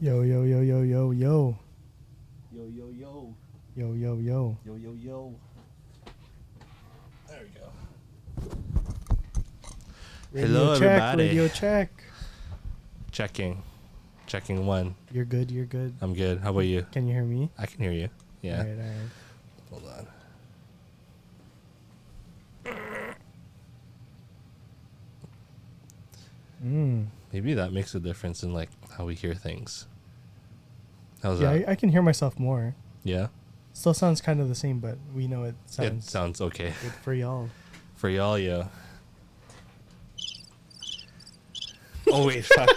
Yo, yo, yo, yo, yo, yo. Yo, yo, yo. Yo, yo, yo. Yo, yo, yo. There we go. Radio Hello, check, everybody. radio check. Checking. Checking one. You're good, you're good. I'm good. How about you? Can you hear me? I can hear you. Yeah. All right. Hold on. Maybe that makes a difference in like how we hear things. How's Yeah, that? I can hear myself more. Yeah. Still sounds kind of the same, but we know it It sounds sounds okay. good for y'all. For y'all, yeah. Oh wait, fuck.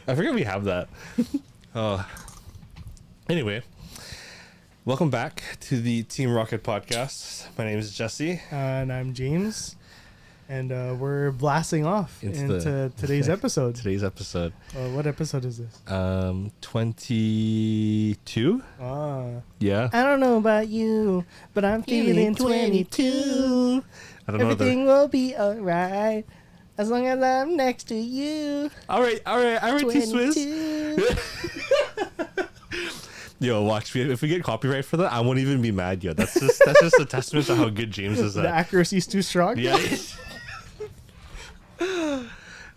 I forget we have that. Oh. Anyway, welcome back to the Team Rocket podcast. My name is Jesse. And I'm James. And we're blasting off into today's episode. Today's episode. What episode is this? 22? Yeah. I don't know about you, but I'm feeling 22. I don't know. Everything will be alright as long as I'm next to you. All right, T-Swiss. Yo, watch me. If we get copyright for that, I won't even be mad, yo. That's just a testament to how good James is The at. accuracy's too strong. Yeah.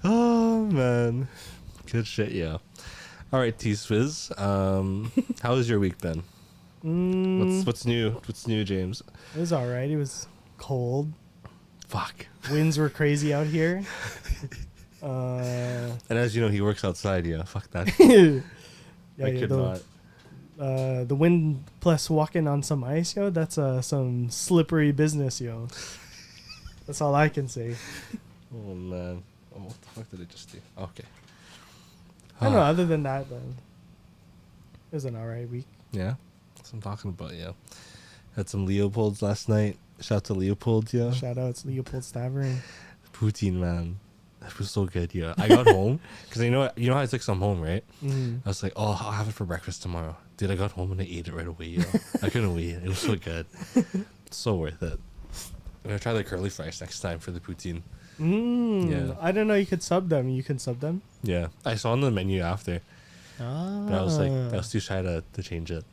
Oh man, good shit, yo. All right, T-Swizz. How has your week been? What's new? What's new, James? It was alright. It was cold. Fuck. Winds were crazy out here. And as you know, he works outside, yeah. Fuck that. I could not. The wind plus walking on some ice, yo. That's some slippery business, yo. That's all I can say. Oh man. Oh, what the fuck did I just do? Okay. I don't know. Other than that, it was an alright week. Yeah. That's what I'm talking about, yeah. Had some Leopolds last night. Shout out to Leopold, yeah. Shout out to Leopold Stavern. Poutine, man. That was so good, yeah. I got home because you know how I took some home, right? Mm-hmm. I was like, oh, I'll have it for breakfast tomorrow. Dude, I got home and I ate it right away, yo. I couldn't wait. It was so good. So worth it. I'm gonna try the curly fries next time for the poutine. Yeah. I don't know. You could sub them. You can sub them. Yeah. I saw on the menu after. But I was like, I was Ah. too shy to change it.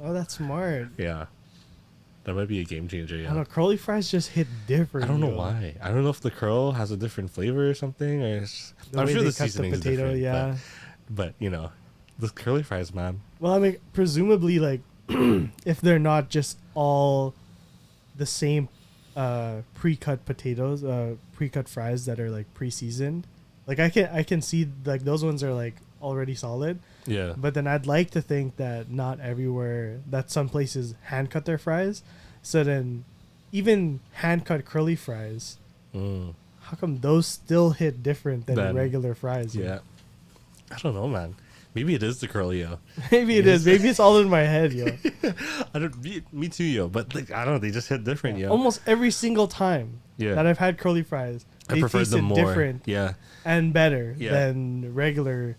Oh, that's smart. Yeah. That might be a game changer, I yeah. don't know. Curly fries just hit different. I don't know yo. why. I don't know if the curl has a different flavor or something. Or The I'm way sure they the cut seasoning is potato, different. yeah. But you know, the curly fries, man. Well, I mean, presumably, like, if they're not just all the same pre-cut potatoes, pre-cut fries that are like pre-seasoned, like I can see like those ones are like already solid. Yeah. But then I'd like to think that not everywhere, that some places hand cut their fries. So then, even hand cut curly fries, how come those still hit different than regular fries? Yeah. I don't know, man. Maybe it is the curly, yo. Maybe it is. Maybe it's all in my head, yo. I don't. Me too, yo. But like, I don't know. They just hit different, yo. Almost every single time that I've had curly fries, I they prefer them tasted more. different Yeah. and better Yeah. than regular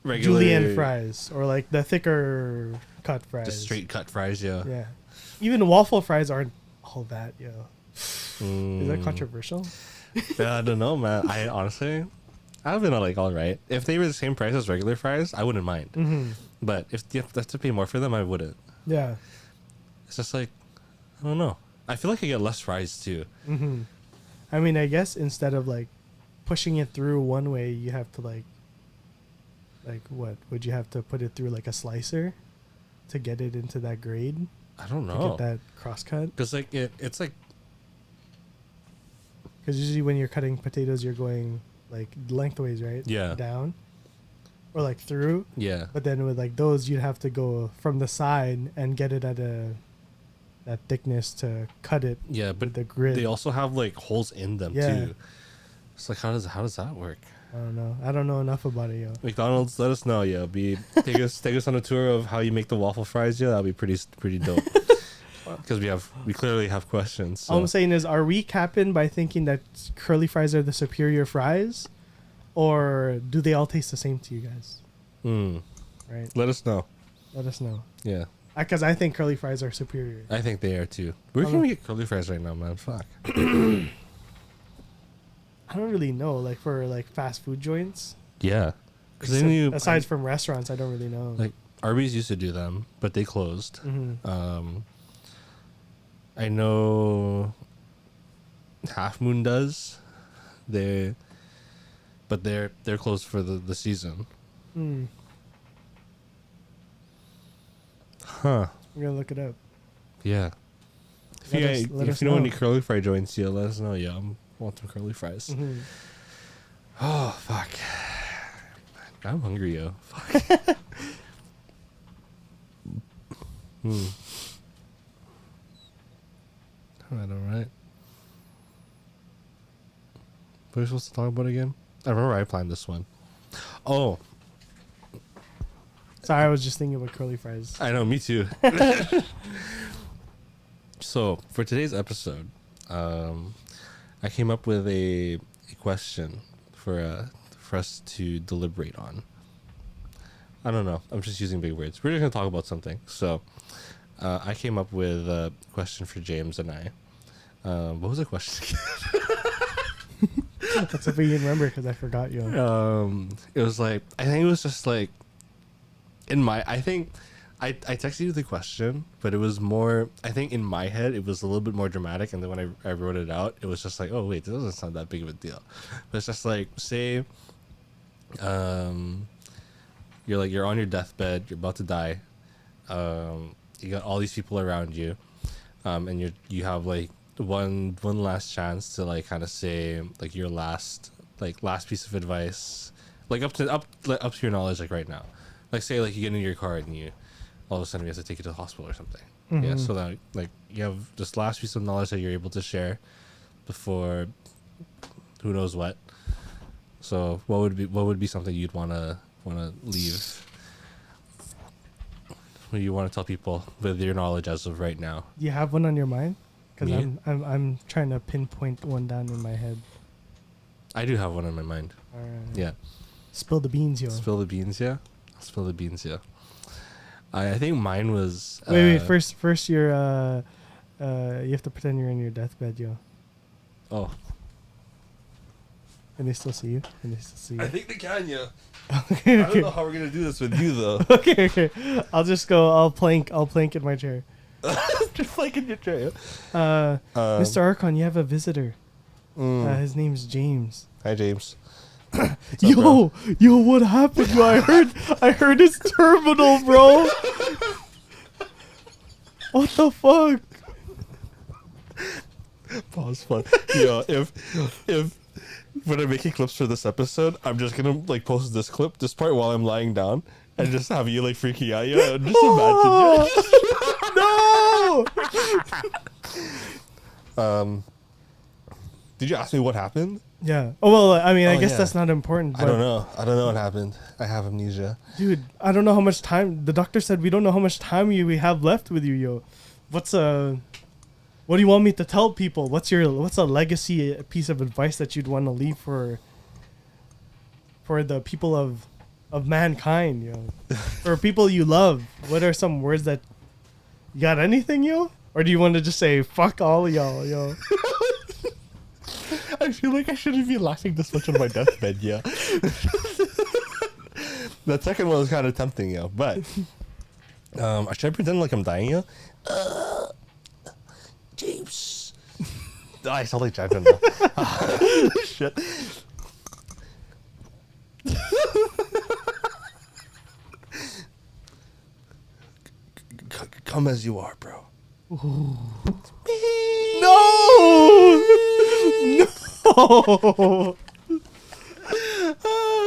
julienne fries or like the thicker cut fries. Just straight cut fries, yo. Yeah. Even waffle fries aren't all that, yo. Is that controversial? I don't know, man. I honestly, I've been like all right. If they were the same price as regular fries, I wouldn't mind. Mm-hmm. But if you have to pay more for them, I wouldn't. Yeah. It's just like, I don't know. I feel like I get less fries too. Mm-hmm. I mean, I guess instead of like pushing it through one way, you have to like what? Would you have to put it through like a slicer to get it into that grade? I don't To know. get that cross cut? Because like it's like, Because usually when you're cutting potatoes, you're going like lengthways, right? Yeah. Down. Or like through. yeah. But then with like those, you'd have to go from the side and get it at that thickness to cut it. Yeah, but the grid. they also have like holes in them too. It's like how does that work? I don't know. I don't know enough about it, yo. McDonald's, let us know, yeah. Take us on a tour of how you make the waffle fries, yeah. That'll be pretty dope. Because we clearly have questions. So. All I'm saying is, are we capping by thinking that curly fries are the superior fries, or do they all taste the same to you guys? Right. Let us know. Let us know. Yeah. Because I think curly fries are superior. I think they are too. Where can we get curly fries right now, man? Fuck. I I don't really know. Like for like fast food joints. Yeah. Because then you aside from restaurants, I don't really know. like Arby's used to do them, but they closed. Mm-hmm. I know Half Moon does. They're closed for the season. Mm. Huh. I'm gonna look it up. Yeah. If you know any curly fry joints, yeah, let us know. Yeah, I want some curly fries. Mm-hmm. Oh fuck. I'm hungry, yo. Fuck. Alright, alright. What are we supposed to talk about again? I remember I planned this one. Oh, Sorry, I was just thinking about curly fries. I know, me too. So, for today's episode, I came up with a question for us to deliberate on. I don't know. I'm just using big words. We're just going to talk about something. So, I came up with a question for James and I. What was the question? That's if you remember, because I forgot you. It was like, I think it was just like, I think I texted you the question, but it was more, I think in my head, it was a little bit more dramatic. And then when I wrote it out, it was just like, oh, wait, this doesn't sound that big of a deal. But it's just like, say, you're on your deathbed, you're about to die. You got all these people around you. And you have like one last chance to like kind of say like your last piece of advice, like up to your knowledge, like right now. Like say like you get into your car and you all of a sudden we have to take you to the hospital or something. Mm-hmm. Yeah, so that like you have this last piece of knowledge that you're able to share before who knows what. So what would be something you'd wanna leave? What do you want to tell people with your knowledge as of right now? Do you have one on your mind? Because I'm trying to pinpoint one down in my head. I do have one on my mind. All right. Yeah. Spill the beans, yo. Spill the beans, yeah. Spill the beans, yeah. I think mine was. Wait. First, you're you have to pretend you're in your deathbed, yo. Oh. Can they still see you? I think they can, yeah. Okay. I don't know how we're gonna do this with you though. Okay. I'll just go. I'll plank in my chair. Just plank in your chair. Mr. Archon, you have a visitor. His name's James. Hi, James. Yo, what happened? Yo, I heard it's terminal, bro. What the fuck? Pause fun. Yo, if when I'm making clips for this episode, I'm just gonna like post this part while I'm lying down and just have you like freaking out. Yeah, just imagine. No. Did you ask me what happened? Yeah. Oh well, I mean, I guess that's not important. I don't know what happened. I have amnesia. Dude, I don't know how much time. The doctor said we don't know how much time we have left with you, yo. What do you want me to tell people? What's a legacy piece of advice that you'd want to leave for the people of mankind, yo? For people you love. What are some words that you got anything, yo? Or do you want to just say fuck all y'all, yo? I feel like I shouldn't be laughing this much on my deathbed, yeah. That second one was kind of tempting, yo. But should I pretend like I'm dying, yo? James. I sound like Jackson now. Shit. Come as you are, bro. No.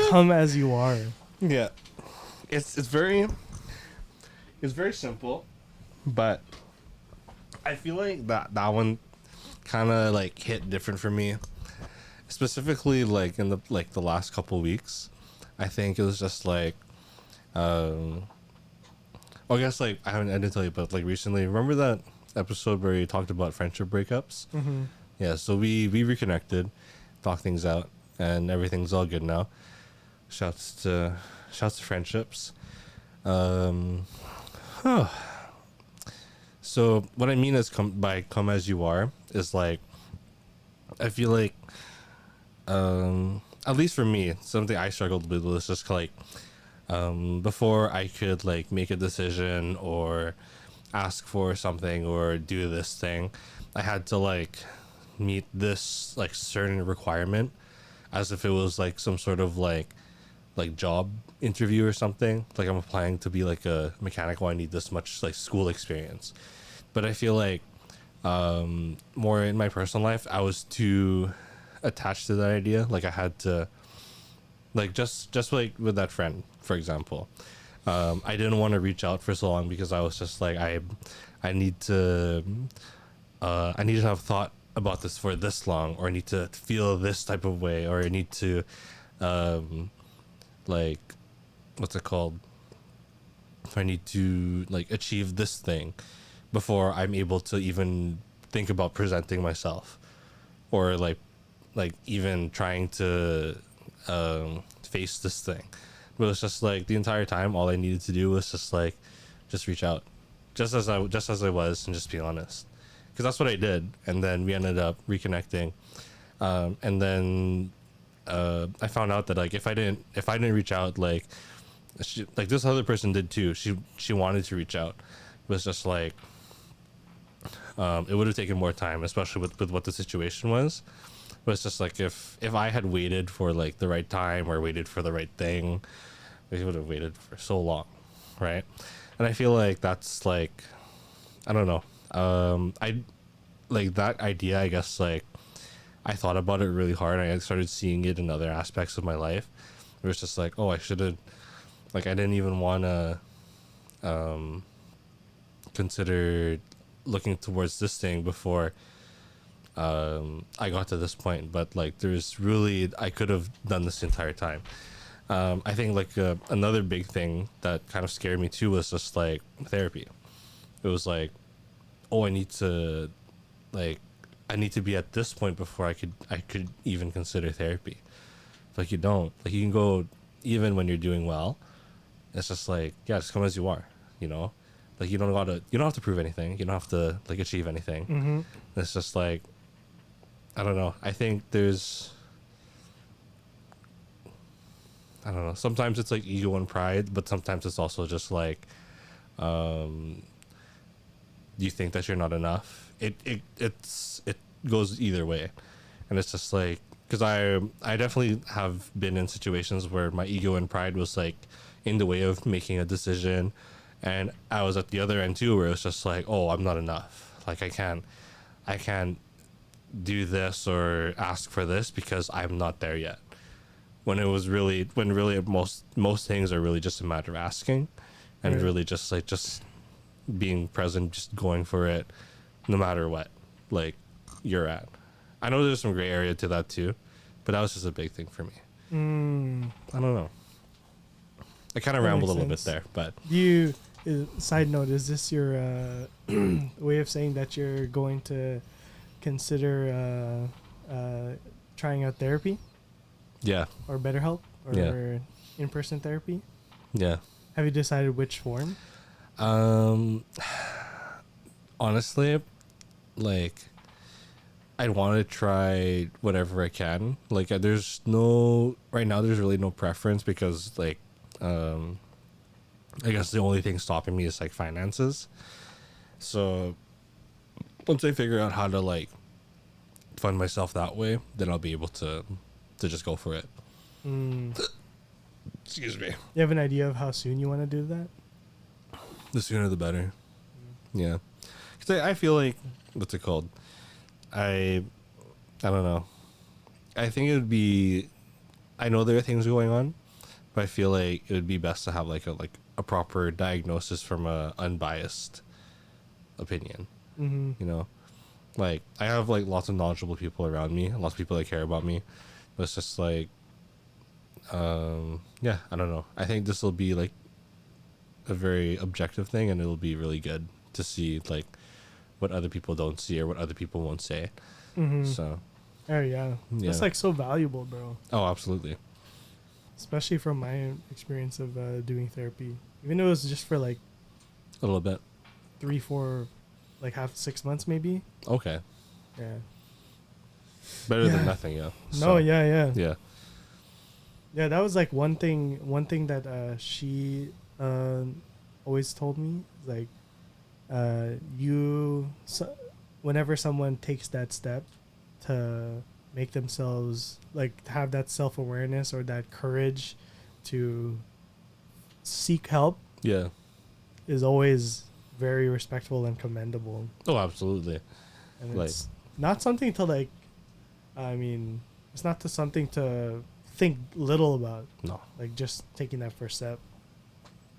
Come as you are. Yeah. It's very simple, but I feel like that one kind of like hit different for me, specifically like in the last couple weeks. I think it was just like I guess like I didn't tell you, but like recently, remember that episode where we talked about friendship breakups? Mm-hmm. Yeah, so we reconnected, talked things out, and everything's all good now. Shouts to friendships. So what I mean is come as you are is like, I feel like at least for me, something I struggled with was just like, before I could like make a decision or ask for something or do this thing, I had to like meet this like certain requirement as if it was like some sort of like job interview or something. Like I'm applying to be like a mechanic. Well, I need this much like school experience. But I feel like more in my personal life, I was too attached to that idea. Like I had to, like just like with that friend, for example. I didn't want to reach out for so long because I was just like I need to I need to have thought about this for this long, or I need to feel this type of way, or I need to um, like what's it called? I need to like achieve this thing before I'm able to even think about presenting myself, or like even trying to face this thing. But it's just like the entire time, all I needed to do was just like just reach out, just as I was, and just be honest, because that's what I did. And then we ended up reconnecting, and then I found out that like if I didn't reach out, like like this other person did too. She wanted to reach out. It was just like it would have taken more time, especially with what the situation was. But it's just like if I had waited for like the right time or waited for the right thing, we would have waited for so long, right? And I feel like that's like I don't know. I like that idea. I guess like I thought about it really hard. I started seeing it in other aspects of my life. It was just like, oh, I should have. Like I didn't even want to consider looking towards this thing before I got to this point. But like, there's really I could have done this the entire time. I think like another big thing that kind of scared me too was just like therapy. It was like, oh, like I need to be at this point before I could even consider therapy. Like you don't, like you can go even when you're doing well. It's just like, yeah, just come as you are, you know. Like you don't have to prove anything. You don't have to like achieve anything. Mm-hmm. It's just like, I don't know. I think there's, I don't know. Sometimes it's like ego and pride, but sometimes it's also just like, you think that you're not enough. It goes either way, and it's just like because I definitely have been in situations where my ego and pride was like in the way of making a decision, and I was at the other end too, where it was just like, oh, I'm not enough. Like I can't do this or ask for this because I'm not there yet. When really most things are really just a matter of asking, and Right. really just like just being present, just going for it, no matter what, like you're at. I know there's some gray area to that too, but that was just a big thing for me. I don't know. I kind of That rambled a makes little bit sense. there, but Do you? Side note: is this your way of saying that you're going to consider trying out therapy yeah, or BetterHelp or Yeah. in-person therapy? yeah. Have you decided which form? Um, honestly, like I want to try whatever I can. Like there's no right now. There's really no preference because like I guess the only thing stopping me is like finances. So once I figure out how to like fund myself that way, then I'll be able to just go for it. Mm. Excuse me. You have an idea of how soon you want to do that? The sooner the better. Yeah, because I feel like what's it called? I don't know. I think it would be. I know there are things going on, but I feel like it would be best to have like a proper diagnosis from a unbiased opinion. Mm-hmm. You know, like I have like lots of knowledgeable people around me, lots of people that care about me, but it's just like, yeah, I don't know. I think this will be like a very objective thing, and it'll be really good to see like what other people don't see or what other people won't say. Mm-hmm. So, Oh yeah, yeah. that's like so valuable, bro. Oh, absolutely. Especially from my experience of doing therapy. Even though it was just for like A little bit. 3, 4, like half 6 months maybe. Okay. Yeah. Better than Yeah. nothing, yeah. No, yeah. Yeah. Yeah, that was like one thing that she always told me, like you so, whenever someone takes that step to make themselves like to have that self-awareness or that courage to seek help Yeah. is always very respectful and commendable. Oh, absolutely. And Like- it's not something to like I mean, it's not to something to think little about, No. like just taking that first step.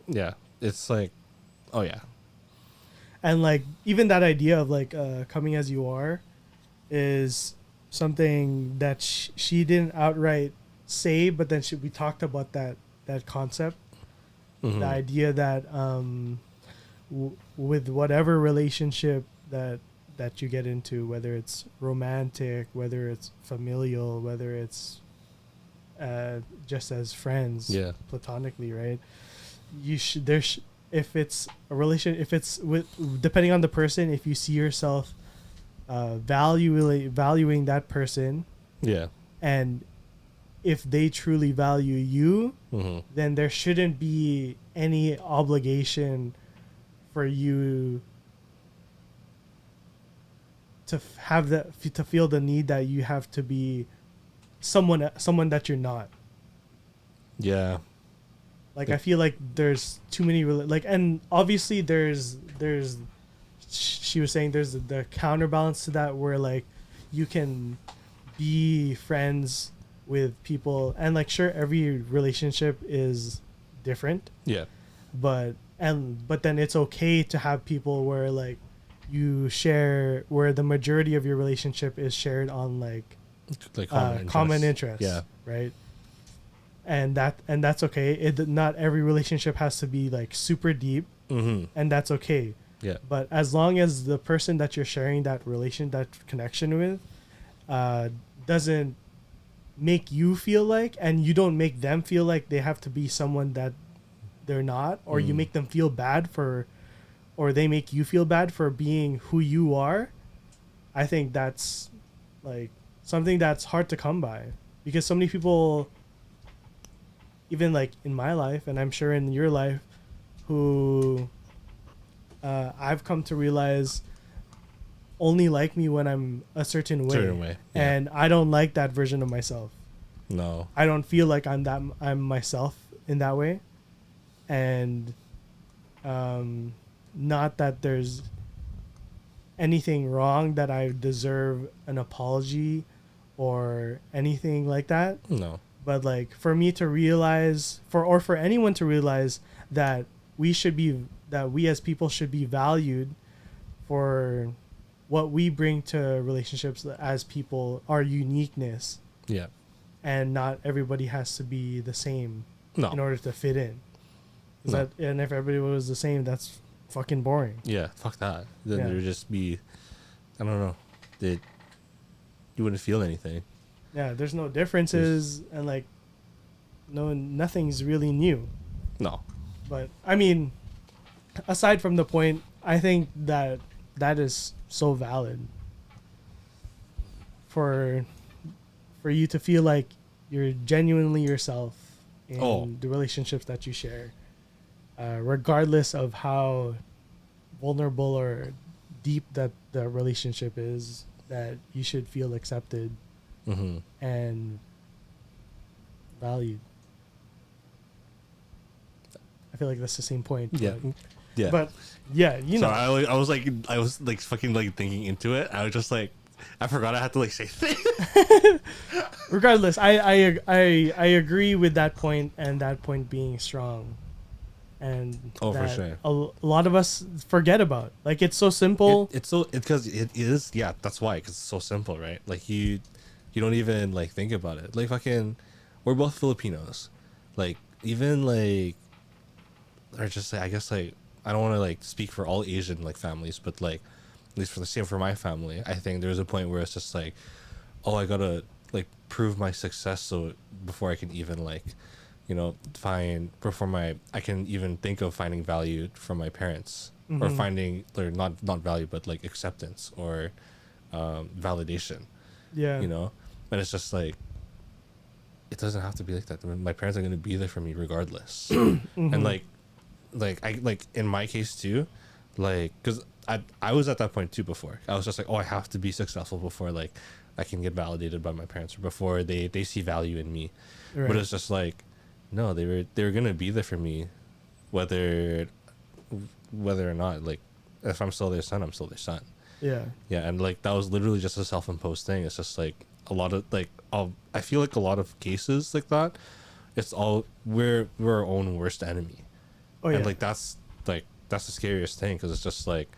Yeah. It's like, oh yeah. And like even that idea of like coming as you are is something that she didn't outright say, but then we talked about that concept, Mhm. the idea that with whatever relationship that you get into, whether it's romantic, whether it's familial, whether it's just as friends, Yeah. platonically, right? You should if it's a relation, if it's with depending on the person, if you see yourself valuing that person, Yeah. and if they truly value you, Mhm. then there shouldn't be any obligation for you to have to feel the need that you have to be someone that you're not. Yeah. Like I feel like there's too many like, and obviously there's she was saying there's the counterbalance to that where like you can be friends with people, and like sure every relationship is different, Yeah. but then it's okay to have people where like you share, where the majority of your relationship is shared on like Like common interests, Yeah. right? And that's okay. Not every relationship has to be like super deep, Mhm. and that's okay. Yeah. But as long as the person that you're sharing that connection with doesn't make you feel like, and you don't make them feel like they have to be someone that they're not, or you make them feel bad for, or they make you feel bad for being who you are, I think that's like something that's hard to come by, because so many people, even like in my life, and I'm sure in your life, who I've come to realize only like me when I'm a certain way. Certain way, yeah. And I don't like that version of myself. No. I don't feel like I'm myself in that way. And not that there's anything wrong that I deserve an apology or anything like that. No. But like for me to realize, for anyone to realize that we as people should be valued for what we bring to relationships as people, our uniqueness, Yeah. and not everybody has to be the same No. in order to fit in. No. And if everybody was the same, that's fucking boring. Yeah. Fuck that. Then Yeah. there would just be, I don't know. You wouldn't feel anything. Yeah, there's no differences, and like nothing's really new. No. But I mean, aside from the point, I think that is so valid for you to feel like you're genuinely yourself in the relationships that you share, regardless of how vulnerable or deep that the relationship is. That you should feel accepted Mm-hmm. and valued. I feel like that's the same point. Yeah. But, Yeah. but yeah, you know. I was like fucking like thinking into it. I was just like, I forgot I had to like say things. Regardless, I agree with that point, and that point being strong, and Oh, for that sure. a lot of us forget about. Like it's so simple. It's because it is. Yeah, that's why. Because it's so simple, right? Like you don't even like think about it. Like fucking, we're both Filipinos. Like even like, or just like, I guess like, I don't want to like speak for all Asian like families, but like at least for the same for my family, I think there's a point where it's just like, oh, I gotta like prove my success so before I can even like, you know, I can even think of finding value from my parents, or Mhm. finding, or not value but like acceptance or validation. Yeah. you know. And it's just like, it doesn't have to be like that. My parents are going to be there for me regardless. And like in my case too, like, because I was at that point too before. I was just like, oh, I have to be successful before like I can get validated by my parents, or before they see value in me. Right. But it's just like, no, they were gonna be there for me, whether or not. Like, if I'm still their son, I'm still their son. Yeah. Yeah, and like that was literally just a self-imposed thing. It's just like a lot of like, I feel like a lot of cases like that, it's all we're our own worst enemy. Oh yeah. And like that's the scariest thing, because it's just like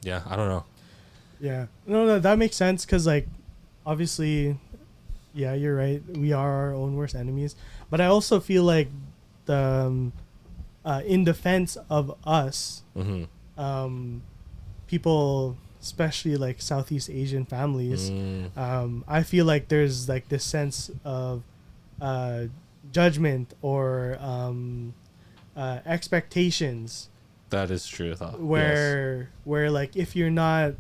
yeah, I don't know. Yeah. No, that makes sense, because like obviously, yeah, you're right. We are our own worst enemies. But I also feel like the in defense of us, people, especially like Southeast Asian families, I feel like there's like this sense of judgment or expectations. That is true. Where like if you're not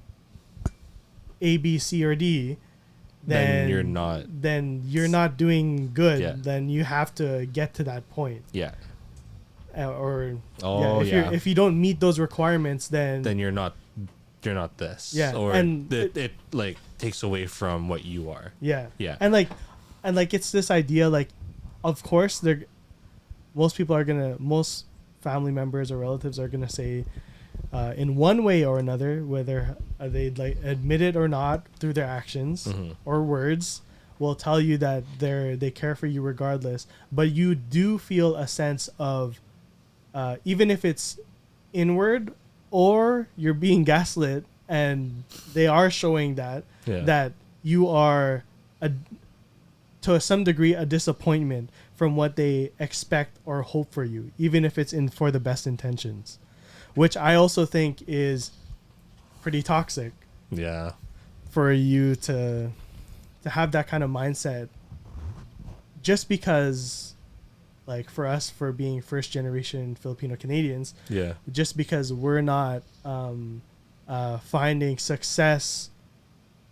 A, B, C, or D, then you're not doing good. Yeah. Then you have to get to that point. Yeah. If you don't meet those requirements, then you're not this. Yeah. Or And it like takes away from what you are. Yeah. Yeah. And like it's this idea, like, of course most family members or relatives are gonna say, in one way or another, whether they like admit it or not through their actions or words, will tell you that they care for you regardless. But you do feel a sense of, even if it's inward or you're being gaslit, and they are showing that you are to some degree a disappointment from what they expect or hope for you, even if it's for the best intentions, which I also think is pretty toxic. Yeah. For you to have that kind of mindset, just because, like, for us, for being first generation Filipino Canadians, just because we're not finding success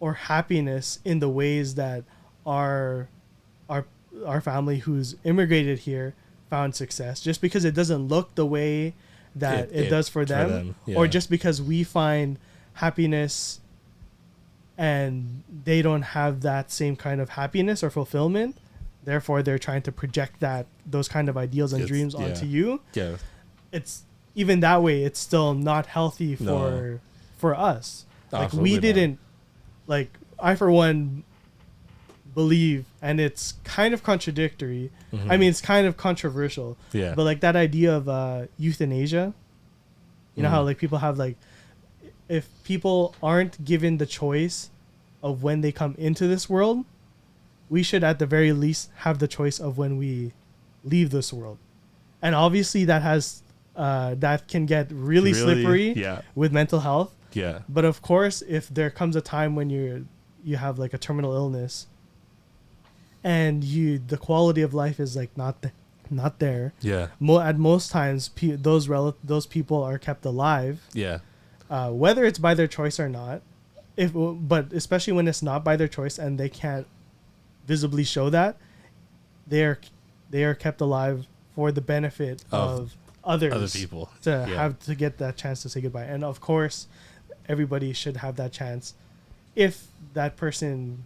or happiness in the ways that our family who's immigrated here found success, just because it doesn't look the way that it does for them. Or just because we find happiness and they don't have that same kind of happiness or fulfillment, therefore they're trying to project those kind of ideals and dreams onto you. Yeah. It's even that way, it's still not healthy for us. Like, Absolutely we not. didn't, like, I for one believe, and it's kind of contradictory. I mean, it's kind of controversial. Yeah. But like that idea of euthanasia, you know how like people have like, if people aren't given the choice of when they come into this world, we should at the very least have the choice of when we leave this world. And obviously that has that can get really slippery with mental health. Yeah. But of course, if there comes a time when you have like a terminal illness, and the quality of life is like not there. Yeah. At most times, those people are kept alive. Yeah. Whether it's by their choice or not, but especially when it's not by their choice and they can't visibly show that, they are kept alive for the benefit of others, other people, to get that chance to say goodbye. And of course, everybody should have that chance. If that person,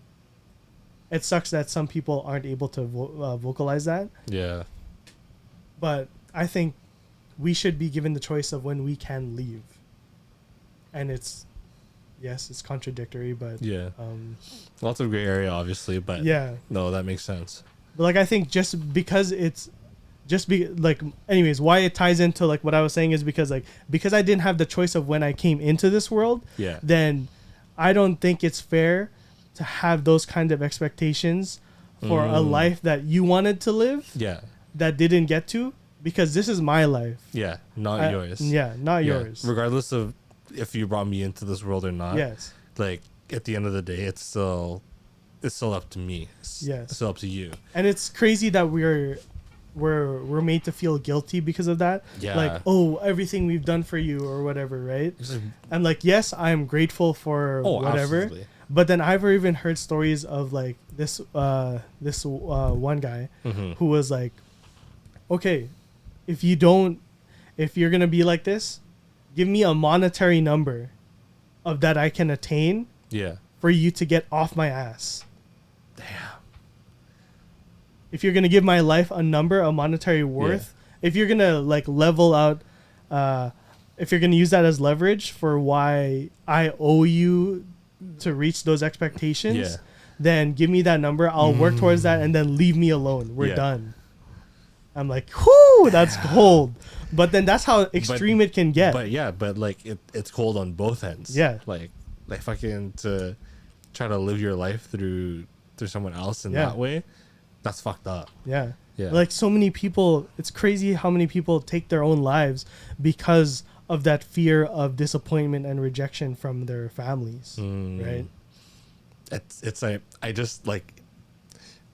it sucks that some people aren't able to vocalize that. Yeah. But I think we should be given the choice of when we can leave. And it's contradictory, but lots of gray area, obviously, but no, that makes sense. But like, I think anyways, why it ties into like what I was saying is because I didn't have the choice of when I came into this world. Yeah. Then I don't think it's fair to have those kind of expectations for a life that you wanted to live. Yeah. That didn't get to, because this is my life. Yeah, not yours. Yeah, not yours. Regardless of if you brought me into this world or not. Yes. Like, at the end of the day, it's still up to me. Yes. It's still up to you. And it's crazy that we're we're made to feel guilty because of that. Yeah. Like, oh, everything we've done for you or whatever, right? It's like, I'm like, yes, I'm grateful for oh, whatever. absolutely. But then I've even heard stories of like this one guy Mm-hmm. who was like, okay, if you're gonna be like this, give me a monetary number of that I can attain Yeah. for you to get off my ass. Damn. If you're gonna give my life a number, a monetary worth, if you're gonna like level out, if you're gonna use that as leverage for why I owe you to reach those expectations, Yeah. then give me that number. I'll work towards that, and then leave me alone. We're Yeah. done. I'm like, whoo, that's cold. But then that's how extreme it can get. But yeah, but like it's cold on both ends. Yeah. Like fucking to try to live your life through someone else in Yeah. that way, that's fucked up. Yeah. Yeah. Like so many people, it's crazy how many people take their own lives because of that fear of disappointment and rejection from their families. Right? It's like I just like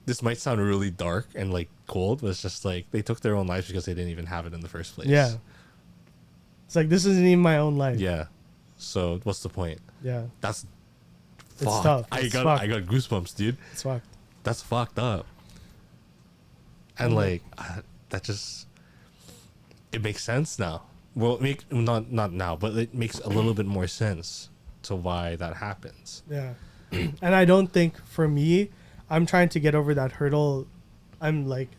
this might sound really dark and like cold, but it's just like they took their own lives because they didn't even have it in the first place. Yeah. It's like this isn't even my own life. Yeah. So what's the point? Yeah. That's It's fucked. tough. I It's got fucked. goosebumps, dude. It's fucked. That's fucked up. And like that just it makes sense now. Well, not now, but it makes a little bit more sense to why that happens. Yeah. And I don't think for me, I'm trying to get over that hurdle. I'm like,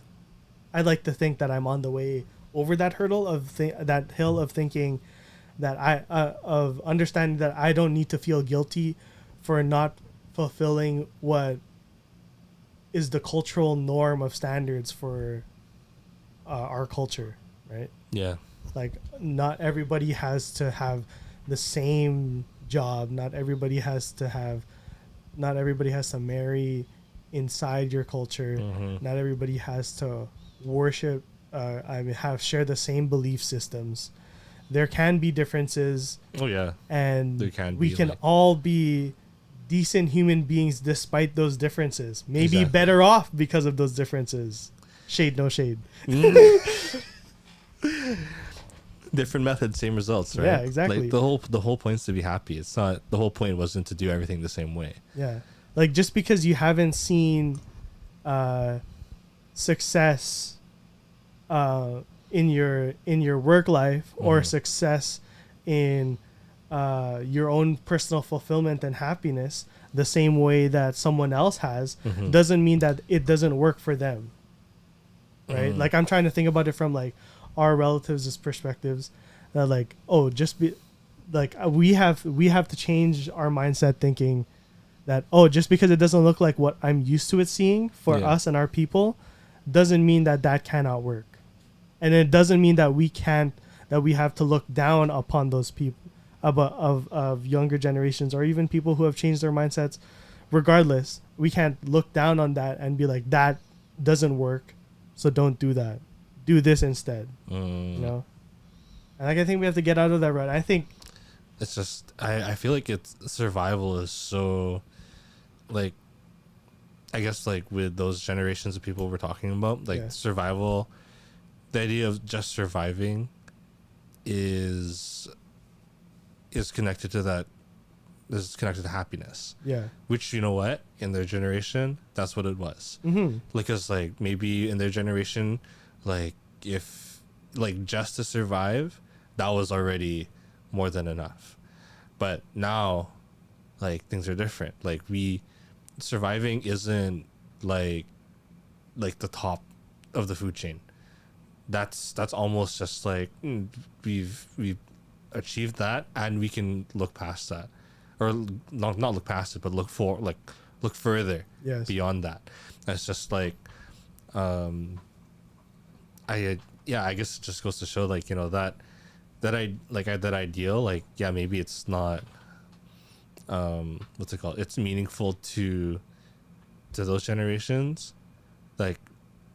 I like to think that I'm on the way over that hurdle of that hill of thinking that of understanding that I don't need to feel guilty for not fulfilling what is the cultural norm of standards for our culture, right? Yeah. Like not everybody has to have the same job. Not everybody has to marry inside your culture. Not everybody has to worship. Share the same belief systems. There can be differences. Oh yeah. And There can we be, can like- all be decent human beings despite those differences. Maybe Exactly. better off because of those differences. Shade, no shade. Different method, same results, right? Yeah, exactly. Like the whole point's to be happy. It's not the whole point wasn't to do everything the same way. Yeah. Like just because you haven't seen success in your work life or success in your own personal fulfillment and happiness the same way that someone else has doesn't mean that it doesn't work for them. Right? Like I'm trying to think about it from like our relatives' perspectives that like, oh, just be like we have to change our mindset thinking that, oh, just because it doesn't look like what I'm used to it seeing for us and our people doesn't mean that cannot work. And it doesn't mean that we have to look down upon those people of younger generations or even people who have changed their mindsets. Regardless, we can't look down on that and be like, that doesn't work, so don't do that. Do this instead. You know? And like I think we have to get out of that rut. I think It's just I feel like it's survival is so like I guess like with those generations of people we're talking about, like survival, the idea of just surviving is connected to that, is connected to happiness. Yeah. Which, you know what, in their generation, that's what it was. Like, cause like maybe in their generation, like if like just to survive, that was already more than enough. But now, like things are different. Like surviving isn't like the top of the food chain. That's almost just like we've achieved that and we can look past that, or not look past it, but look further beyond that. It's just like I guess it just goes to show, like, you know, that ideal, like, yeah, maybe it's not what's it called, it's meaningful to those generations. Like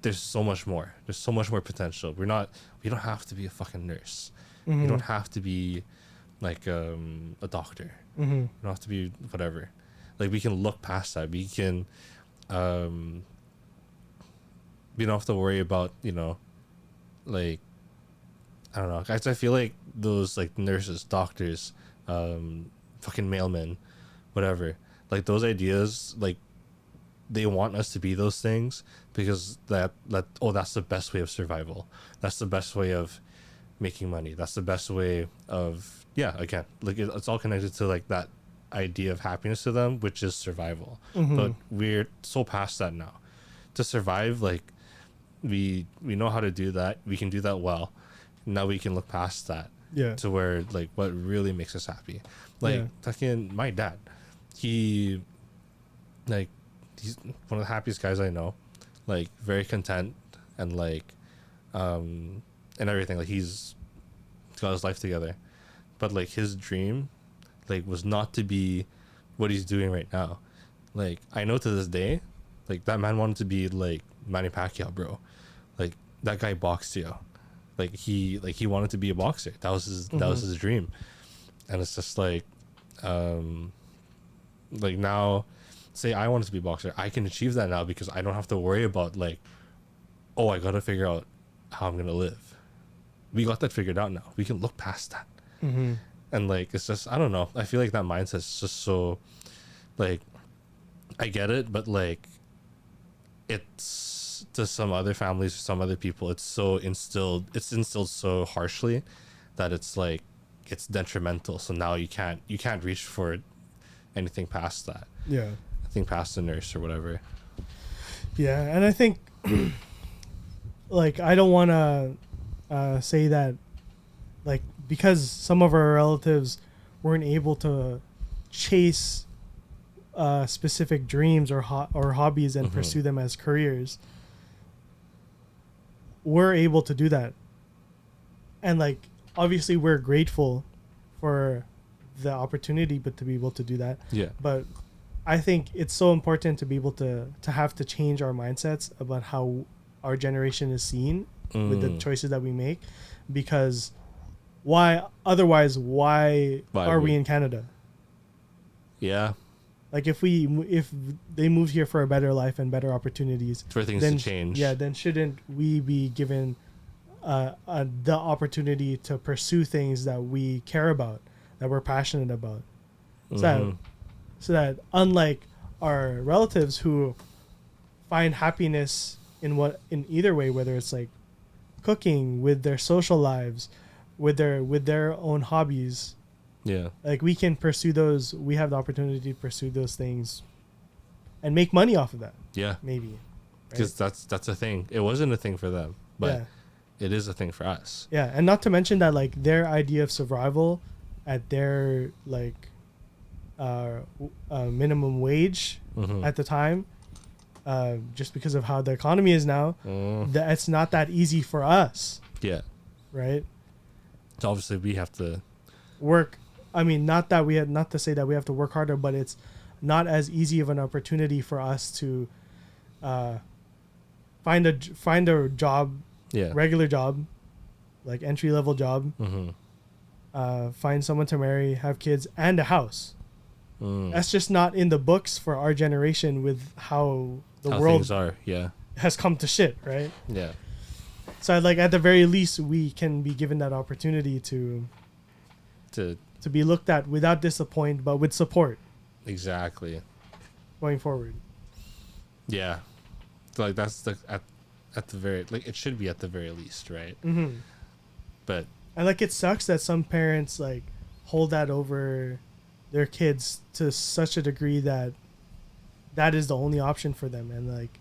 there's so much more potential. We don't have to be a fucking nurse. You don't have to be like a doctor. You don't have to be whatever. Like we can look past that. We can we don't have to worry about, like, I don't know, guys. I feel like those like nurses, doctors, fucking mailmen, whatever. Like those ideas, like they want us to be those things because that's the best way of survival. That's the best way of making money. That's the best way of again, like it's all connected to like that idea of happiness to them, which is survival. But we're so past that now. To survive, like we know how to do that. We can do that well. Now we can look past that to where like what really makes us happy. Like fucking my dad, he's one of the happiest guys I know. Like very content and like and everything. Like he's got his life together. But like his dream like was not to be what he's doing right now. Like I know to this day, like that man wanted to be like Manny Pacquiao, bro. Like that guy boxed you. Like he wanted to be a boxer. That was his dream. And it's just like now, say I wanted to be a boxer, I can achieve that now because I don't have to worry about like, oh, I gotta figure out how I'm gonna live. We got that figured out now. We can look past that. And like it's just, I don't know, I feel like that mindset's just so like, I get it, but like it's to some other families or some other people, it's instilled so harshly that it's like it's detrimental. So now you can't reach for anything past that. I think past the nurse or whatever. And I think like I don't want to say that like because some of our relatives weren't able to chase specific dreams or hobbies and pursue them as careers, we're able to do that. And like obviously we're grateful for the opportunity but to be able to do that. But I think it's so important to be able to have to change our mindsets about how our generation is seen with the choices that we make, because why are we in Canada? Like if they moved here for a better life and better opportunities, for things to change, then shouldn't we be given the opportunity to pursue things that we care about, that we're passionate about, so that unlike our relatives who find happiness in either way, whether it's like cooking, with their social lives, with their own hobbies, like we can pursue those. We have the opportunity to pursue those things and make money off of that. Maybe because that's a thing. It wasn't a thing for them, but it is a thing for us. And not to mention that like their idea of survival at their like minimum wage at the time, just because of how the economy is now, that it's not that easy for us. Right. So obviously we have to work. I mean, not to say that we have to work harder, but it's not as easy of an opportunity for us to find a job, regular job, like entry level job, find someone to marry, have kids, and a house. That's just not in the books for our generation with how the world things are. Has come to shit, right? So like at the very least we can be given that opportunity to be looked at without disappointment, but with support. Exactly. Going forward. So like that's at the very, like it should be at the very least, right? But and like it sucks that some parents like hold that over their kids to such a degree that is the only option for them, and like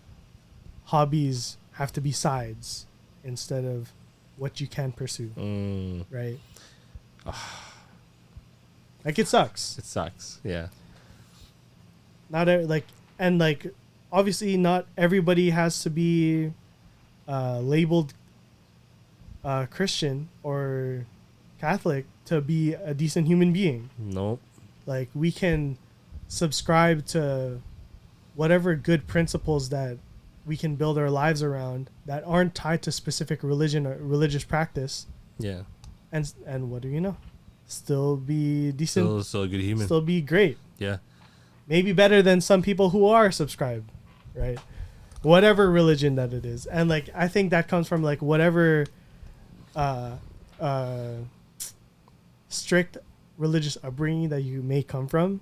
hobbies have to be sides instead of what you can pursue. Right. Like it sucks. Not obviously not everybody has to be labeled Christian or Catholic to be a decent human being. Nope. Like we can subscribe to whatever good principles that we can build our lives around that aren't tied to specific religion or religious practice. And what do you know? Still be decent. Still a good human. Still be great. Yeah. Maybe better than some people who are subscribed, right? whatever religion that it is. And like I think that comes from like whatever uh strict religious upbringing that you may come from.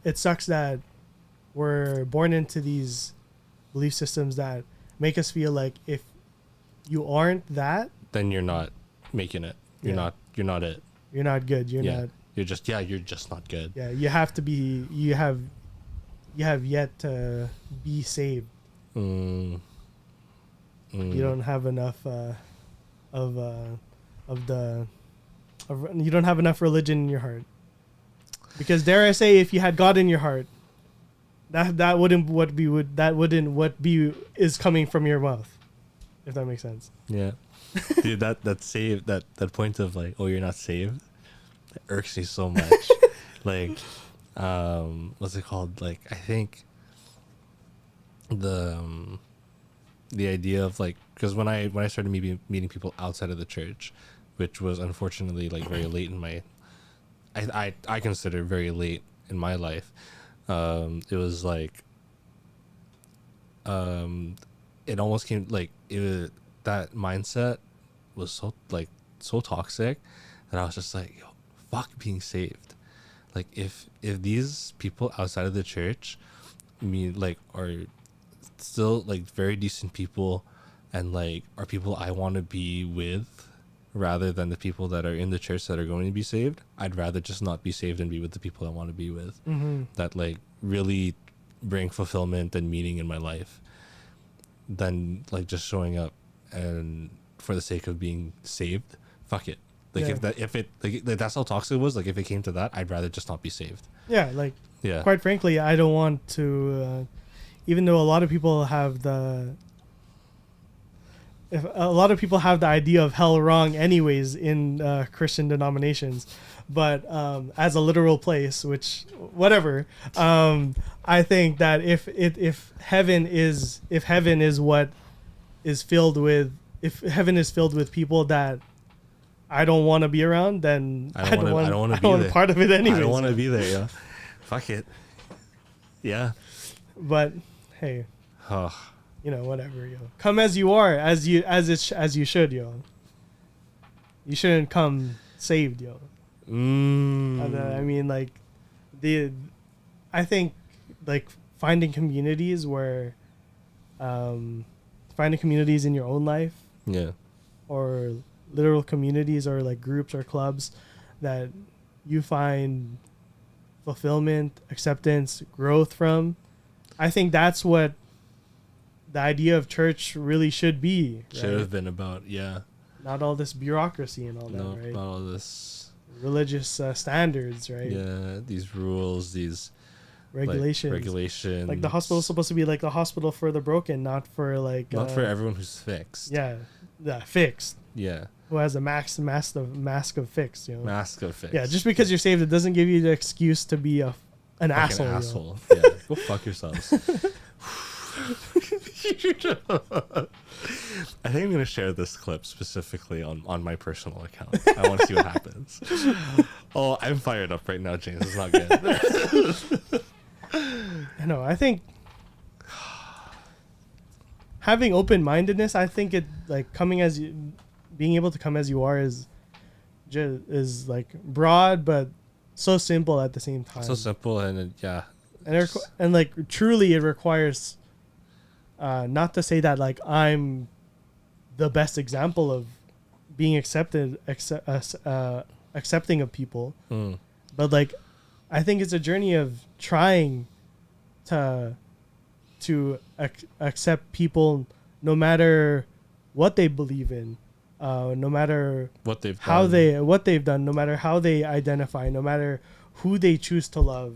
It sucks that we're born into these belief systems that make us feel like if you aren't that, then you're not making it. You're not it. You're not good. You're not. You're just not good. Yeah, you have to be. You have yet to be saved. You don't have enough you don't have enough religion in your heart. Because dare I say, if you had God in your heart, that wouldn't what be is coming from your mouth, if that makes sense. Yeah, dude, that saved that point of like, oh, you're not saved. It irks me so much. Like, what's it called? Like, I think the idea of like, because when I started meeting people outside of the church, which was unfortunately like very late in my, I consider very late in my life. It was like, it almost came like that mindset was so toxic that I was just like, yo, fuck being saved. Like if these people outside of the church, are still like very decent people and like are people I want to be with, rather than the people that are in the church that are going to be saved, I'd rather just not be saved and be with the people I want to be with. That like really bring fulfillment and meaning in my life, than like just showing up and for the sake of being saved. Fuck it. Like if that's how toxic it was. Like if it came to that, I'd rather just not be saved. Yeah, like quite frankly, I don't want to. Even though a lot of people have the idea of hell wrong, anyways, in Christian denominations, but as a literal place, which whatever, I think that if heaven is what is filled with, if heaven is filled with people that I don't want to be around, then I don't want to be part of it anyway. I don't want to be there. Yeah, fuck it. Yeah, but hey, whatever, yo. Come as you are, as you should, yo. You shouldn't come saved, yo. I mean, like, I think, like, finding communities where, finding communities in your own life, or literal communities or like groups or clubs that you find fulfillment, acceptance, growth from. I think that's what the idea of church really should be. Should have been about, not all this bureaucracy and all that, right? Not all this religious standards, right? Yeah, these rules, these regulations. Like the hospital is supposed to be like the hospital for the broken, not for like not for everyone who's fixed. Yeah, fixed. Yeah. Who has a mask of fixed, you know? Mask of fixed. Yeah, just because you're saved, it doesn't give you the excuse to be an asshole. An asshole. Yeah, go fuck yourselves. I think I'm gonna share this clip specifically on my personal account. I want to see what happens. Oh, I'm fired up right now, James. It's not good. I know. I think having open-mindedness, I think it like being able to come as you are is like broad but so simple at the same time. So simple and and like truly it requires not to say that like I'm the best example of being accepting of people, but like I think it's a journey of trying to accept people no matter what they believe in, no matter what they've done, no matter how they identify, no matter who they choose to love,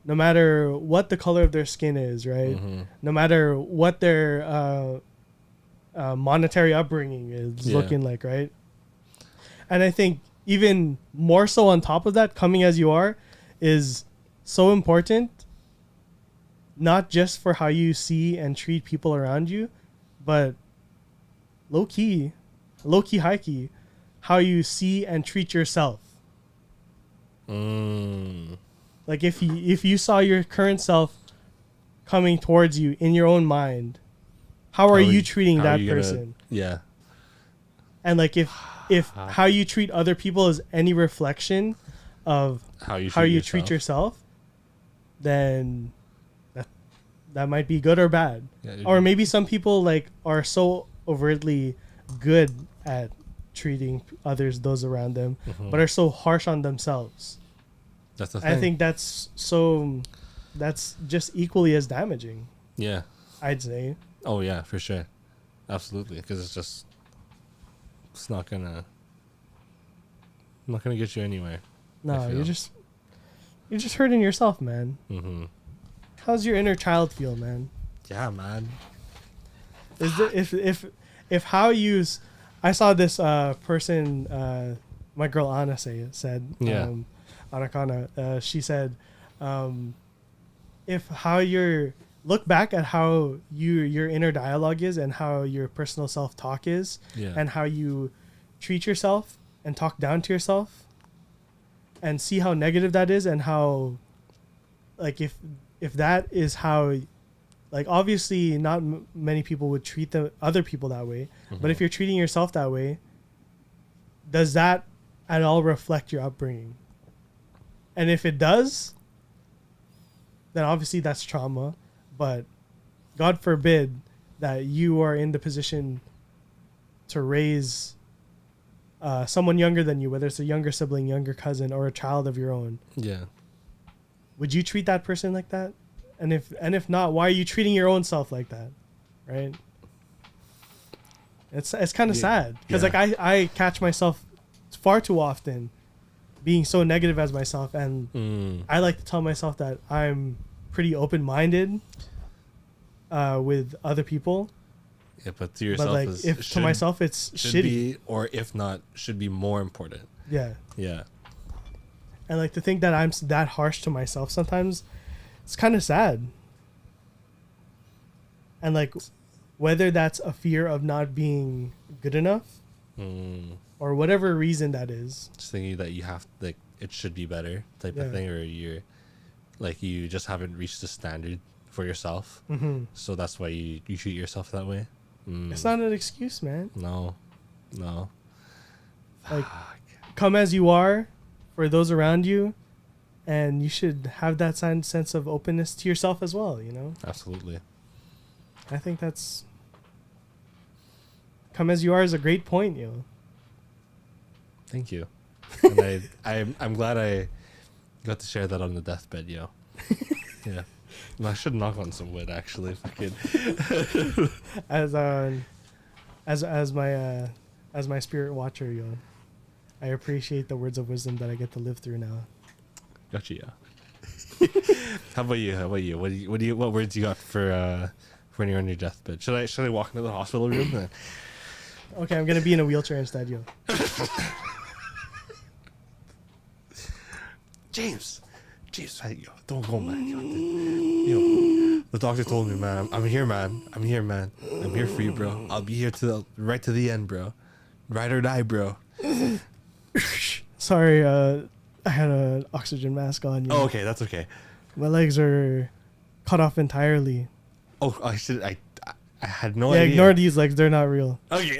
no matter what the color of their skin is, right? No matter what their monetary upbringing is looking like, right? And I think even more so on top of that, coming as you are is so important, not just for how you see and treat people around you, but low key, high key, how you see and treat yourself. Like if you saw your current self coming towards you in your own mind, how are you treating how are that you gonna- person? yeah. And like if how you treat other people is any reflection of How you treat yourself, then that might be good or bad. Yeah, Or maybe some people like are so overtly good at treating others, those around them, but are so harsh on themselves. that's the thing. I think that's just equally as damaging, Yeah. I'd say. Oh yeah, for sure. Absolutely, because it's not gonna get you anywhere. No, I feel. you're just hurting yourself, man. Mm-hmm. How's your inner child feel, man? Yeah, man. Is there, if how you I saw this person, my girl Anna said Yeah. Arakana, she said, if how you're look back at how your inner dialogue is and how your personal self-talk is, Yeah. and how you treat yourself and talk down to yourself, and see how negative that is, and how like if that is how, like, obviously not many people would treat the other people that way, but if you're treating yourself that way, does that at all reflect your upbringing? And if it does, then obviously that's trauma. But God forbid that you are in the position to raise someone younger than you, whether it's a younger sibling, younger cousin, or a child of your own. Yeah. Would you treat that person like that? And if not, why are you treating your own self like that? Right? It's kind of sad, because like I catch myself far too often being so negative as myself, and I like to tell myself that I'm pretty open-minded with other people. Yeah, but to yourself, But like to myself it's should shitty. be, or if not, should be more important. Yeah. Yeah. And like to think that I'm that harsh to myself sometimes, it's kind of sad. And like whether that's a fear of not being good enough, or whatever reason that is, Just thinking that you have, like, it should be better type of thing, or you're like, you just haven't reached the standard for yourself, so that's why you treat yourself that way. it's not an excuse, man. No. Like, come as you are for those around you, and you should have that sense of openness to yourself as well, you know? Absolutely. I think that's... Come as you are is a great point, yo. Thank you. And I'm glad I got to share that on the deathbed, yo. Yeah. I should knock on some wood, actually. Fucking. As my spirit watcher, yo, I appreciate the words of wisdom that I get to live through now. Gotcha, yeah. How about you? What words you got for when you're on your deathbed? Should I walk into the hospital room? Okay, I'm gonna be in a wheelchair instead, yo. James, hey, yo, don't go, man. Yo, the doctor told me, man. I'm here, man. I'm here for you, bro. I'll be here right to the end, bro. Ride or die, bro. Sorry, I had an oxygen mask on. Yo. Oh, okay, that's okay. My legs are cut off entirely. Oh, I had no Yeah, idea. ignore these legs. They're not real. Okay.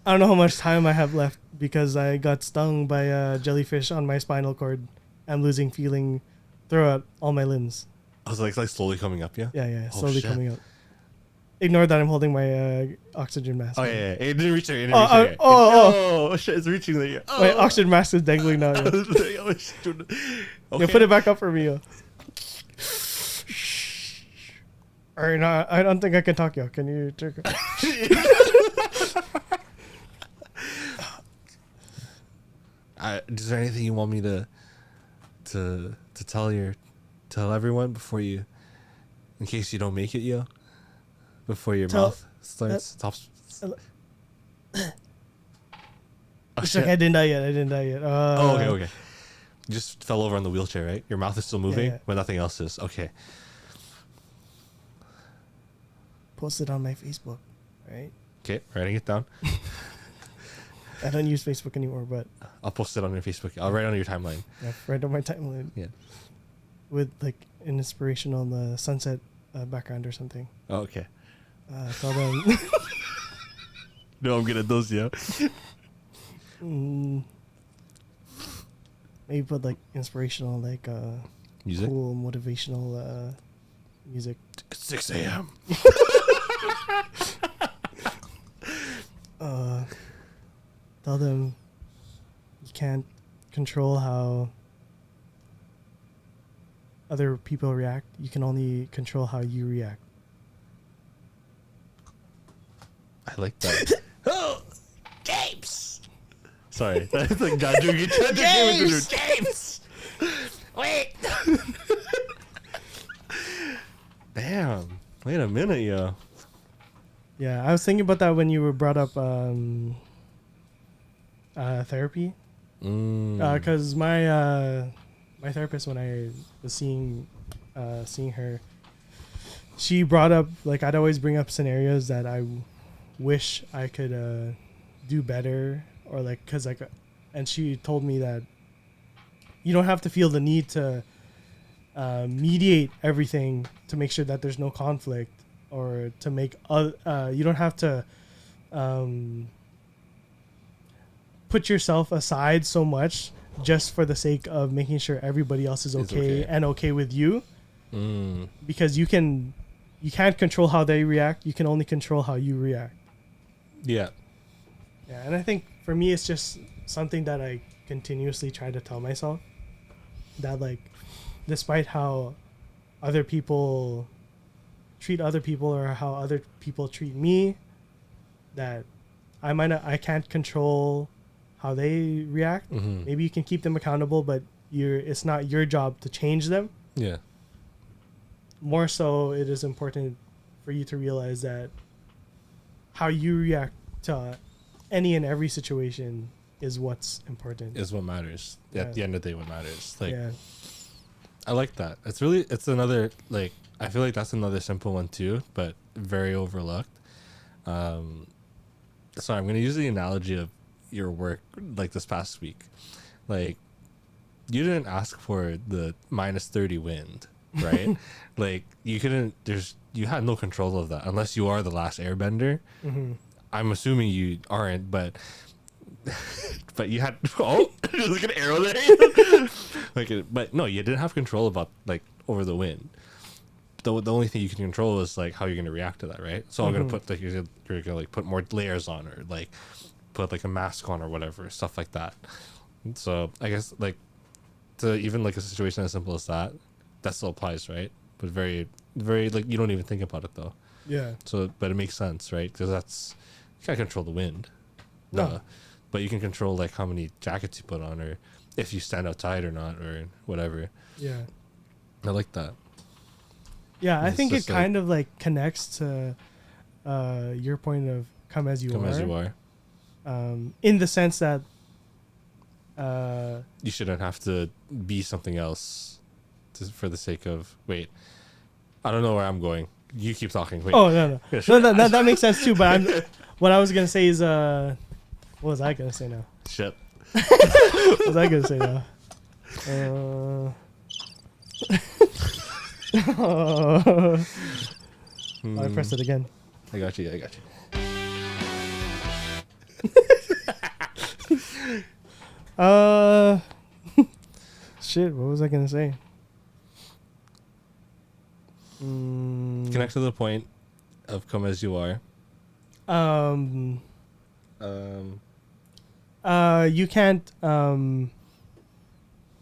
I don't know how much time I have left because I got stung by a jellyfish on my spinal cord. I'm losing feeling throughout all my limbs. I was like slowly coming up, yeah? Yeah, Oh, slowly shit. coming up. Ignore that I'm holding my oxygen mask. Oh, yeah. It didn't reach there. Oh, Shit, it's reaching there. Oh. my oxygen mask is dangling now. Yo. Okay. Yo, put it back up for me, yo. Alright, no, I don't think I can talk, yo. Can you take Is there anything you want me to tell everyone before you, in case you don't make it, yo? Before your mouth stops. Oh, Oh, it's shit. okay, I didn't die yet. Okay. You just fell over on the wheelchair, right? Your mouth is still moving, Yeah. but nothing else is. Okay. Post it on my Facebook, right? Okay, writing it down. I don't use Facebook anymore, but I'll post it on your Facebook. I'll write it on your timeline. yeah, right on my timeline. Yeah. with like an inspirational sunset background or something. Oh, okay. Tell them. No, I'm good at those, yeah. Maybe put like inspirational, like Music? cool, motivational music. It's 6 a.m. Tell them you can't control how other people react. You can only control how you react. I like that. Oh, James. Sorry, that's like God drinking. James. Wait. Damn. Wait a minute, yo. Yeah, I was thinking about that when you were brought up therapy. Because my therapist, when I was seeing her, she brought up, like, I'd always bring up scenarios that I wish I could do better, or like, because like, and she told me that you don't have to feel the need to mediate everything to make sure that there's no conflict, or to make you don't have to put yourself aside so much just for the sake of making sure everybody else is okay and okay with you. Because you can't control how they react. You can only control how you react. Yeah. Yeah, and I think for me, it's just something that I continuously try to tell myself, that like, despite how other people treat other people or how other people treat me, that I can't control how they react. Mm-hmm. Maybe you can keep them accountable, but it's not your job to change them. Yeah. More so, it is important for you to realize that how you react to any and every situation is what's important. Is what matters. Yeah. At the end of the day, what matters. Like, yeah. I like that. It's another, like, I feel like that's another simple one too, but very overlooked. So I'm going to use the analogy of your work, like this past week. Like, you didn't ask for the -30 wind, right? Like, you had no control of that unless you are the last airbender. Mm-hmm. I'm assuming you aren't, but you had there's an arrow there. But no, you didn't have control about, like, over the wind. The only thing you can control is like how you're gonna react to that, right? So I'm gonna put like you're gonna like put more layers on, or like put like a mask on or whatever, stuff like that. So I guess like to even like a situation as simple as that still applies, right? But very, very, like, you don't even think about it though. Yeah. So, but it makes sense, right? Because you can't control the wind. No. But you can control like how many jackets you put on, or if you stand outside or not, or whatever. Yeah. I like that. Yeah, I It's think it just, like, kind of like connects to your point of come as you are. In the sense that you shouldn't have to be something else for the sake of. Wait, I don't know where I'm going. You keep talking. Wait. Oh no, that makes sense too. But what I was gonna say is what was I gonna say now? Shit. What was I gonna say now? I pressed it again. I got you. Shit, what was I gonna say? Connect to the point of come as you are. You can't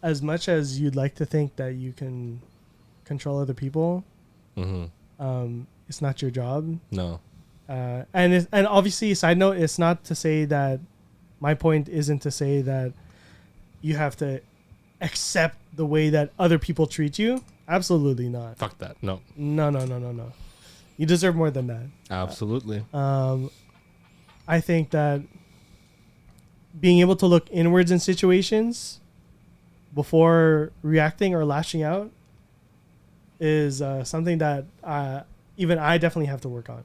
as much as you'd like to think that you can control other people. It's not your job. No. And obviously, side note, it's not to say that, my point isn't to say that you have to accept the way that other people treat you. Absolutely not. Fuck that. No. No. You deserve more than that. Absolutely. I think that being able to look inwards in situations before reacting or lashing out is something that even I definitely have to work on.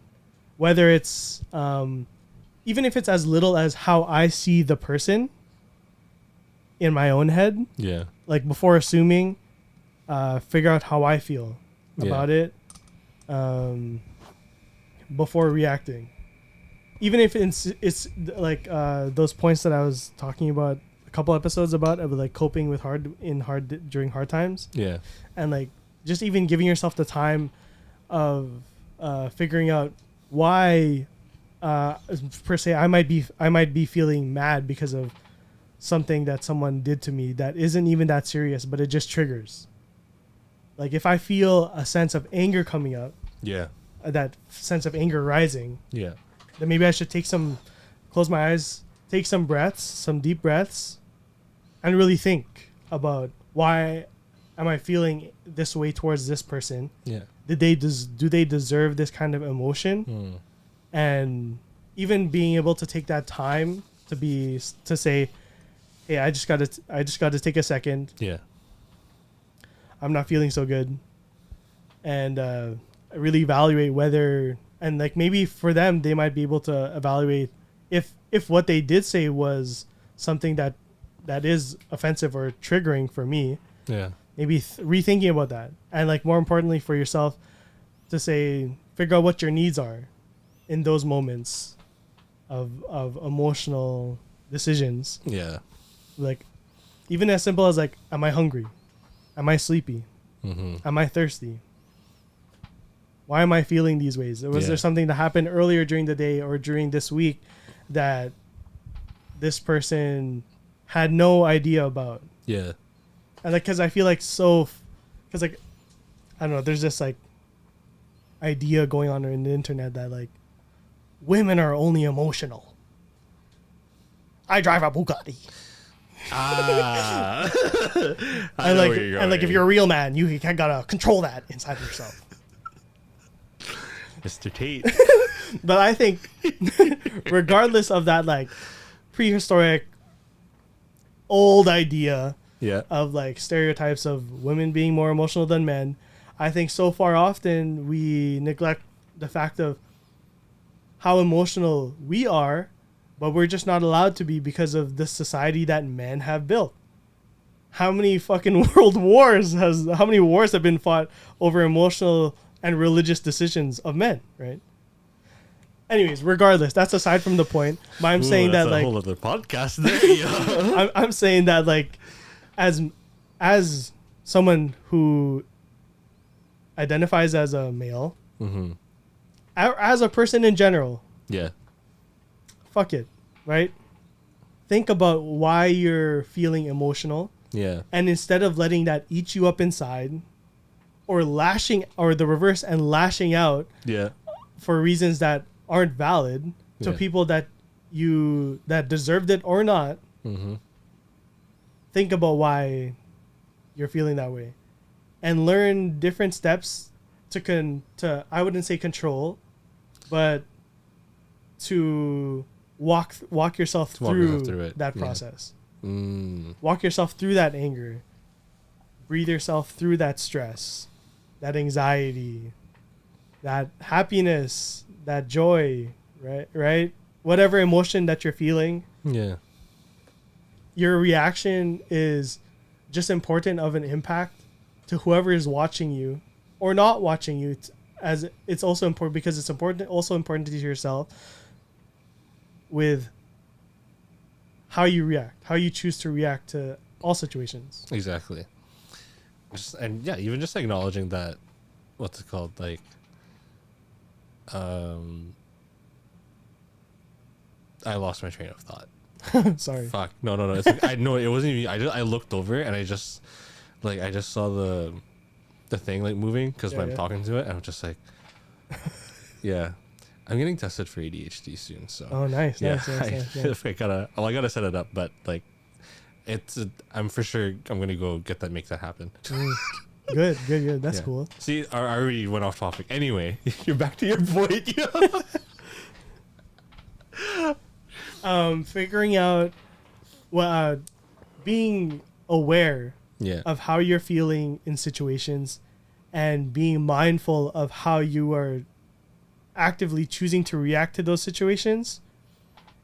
Whether it's even if it's as little as how I see the person in my own head. Yeah. Like, before assuming, figure out how I feel about it before reacting. Even if it's like those points that I was talking about a couple episodes about, of like coping with during hard times. Yeah. And like just even giving yourself the time of figuring out why per se I might be feeling mad because of something that someone did to me that isn't even that serious, but it just triggers. Like if I feel a sense of anger coming up, that sense of anger rising, then maybe I should close my eyes, take some deep breaths, and really think about why am I feeling this way towards this person? Yeah. Do they deserve this kind of emotion? And even being able to take that time to say, hey, I just got to take a second. Yeah. I'm not feeling so good. And really evaluate whether, and like maybe for them, they might be able to evaluate if what they did say was something that is offensive or triggering for me. Yeah. Maybe rethinking about that. And like more importantly for yourself, to say, figure out what your needs are in those moments of emotional decisions. Yeah. Like even as simple as like, am I hungry? Am I sleepy? Am I thirsty? Why am I feeling these ways? Was there something that happened earlier during the day or during this week that this person had no idea about? Yeah. And like, cause I feel like cause like, I don't know, there's this like idea going on in the internet that like women are only emotional. I drive a Bugatti. And like if you're a real man, you gotta control that inside of yourself. Mr. Tate. But I think regardless of that like prehistoric old idea of like stereotypes of women being more emotional than men, I think so far often we neglect the fact of how emotional we are, but we're just not allowed to be because of the society that men have built. How many fucking how many wars have been fought over emotional and religious decisions of men, right? Anyways, regardless, that's aside from the point. But I'm saying that like a whole other podcast there. I'm saying that like as someone who identifies as a male, as a person in general, fuck it, right? Think about why you're feeling emotional. Yeah. And instead of letting that eat you up inside or the reverse and lashing out for reasons that aren't valid to people that deserved it or not, think about why you're feeling that way and learn different steps to I wouldn't say control, but to walk yourself through that process. Walk yourself through that anger. Breathe yourself through that stress, that anxiety, that happiness, that joy, right? Whatever emotion that you're feeling. Yeah. Your reaction is just important of an impact to whoever is watching you or not watching you, as it's also important because it's important to yourself with how you react, how you choose to react to all situations. Exactly. Even just acknowledging that, what's it called? Like, I lost my train of thought. Sorry. Fuck. No. It's like, I know it wasn't even. I looked over and I just saw the thing like moving because I'm talking to it, and I'm just like, yeah. I'm getting tested for ADHD soon, so. Oh, nice. Yeah, nice. I gotta set it up, but like, I'm for sure I'm gonna go make that happen. Good. That's cool. See, I already went off topic. Anyway, you're back to your point. Figuring out, being aware of how you're feeling in situations, and being mindful of how you are actively choosing to react to those situations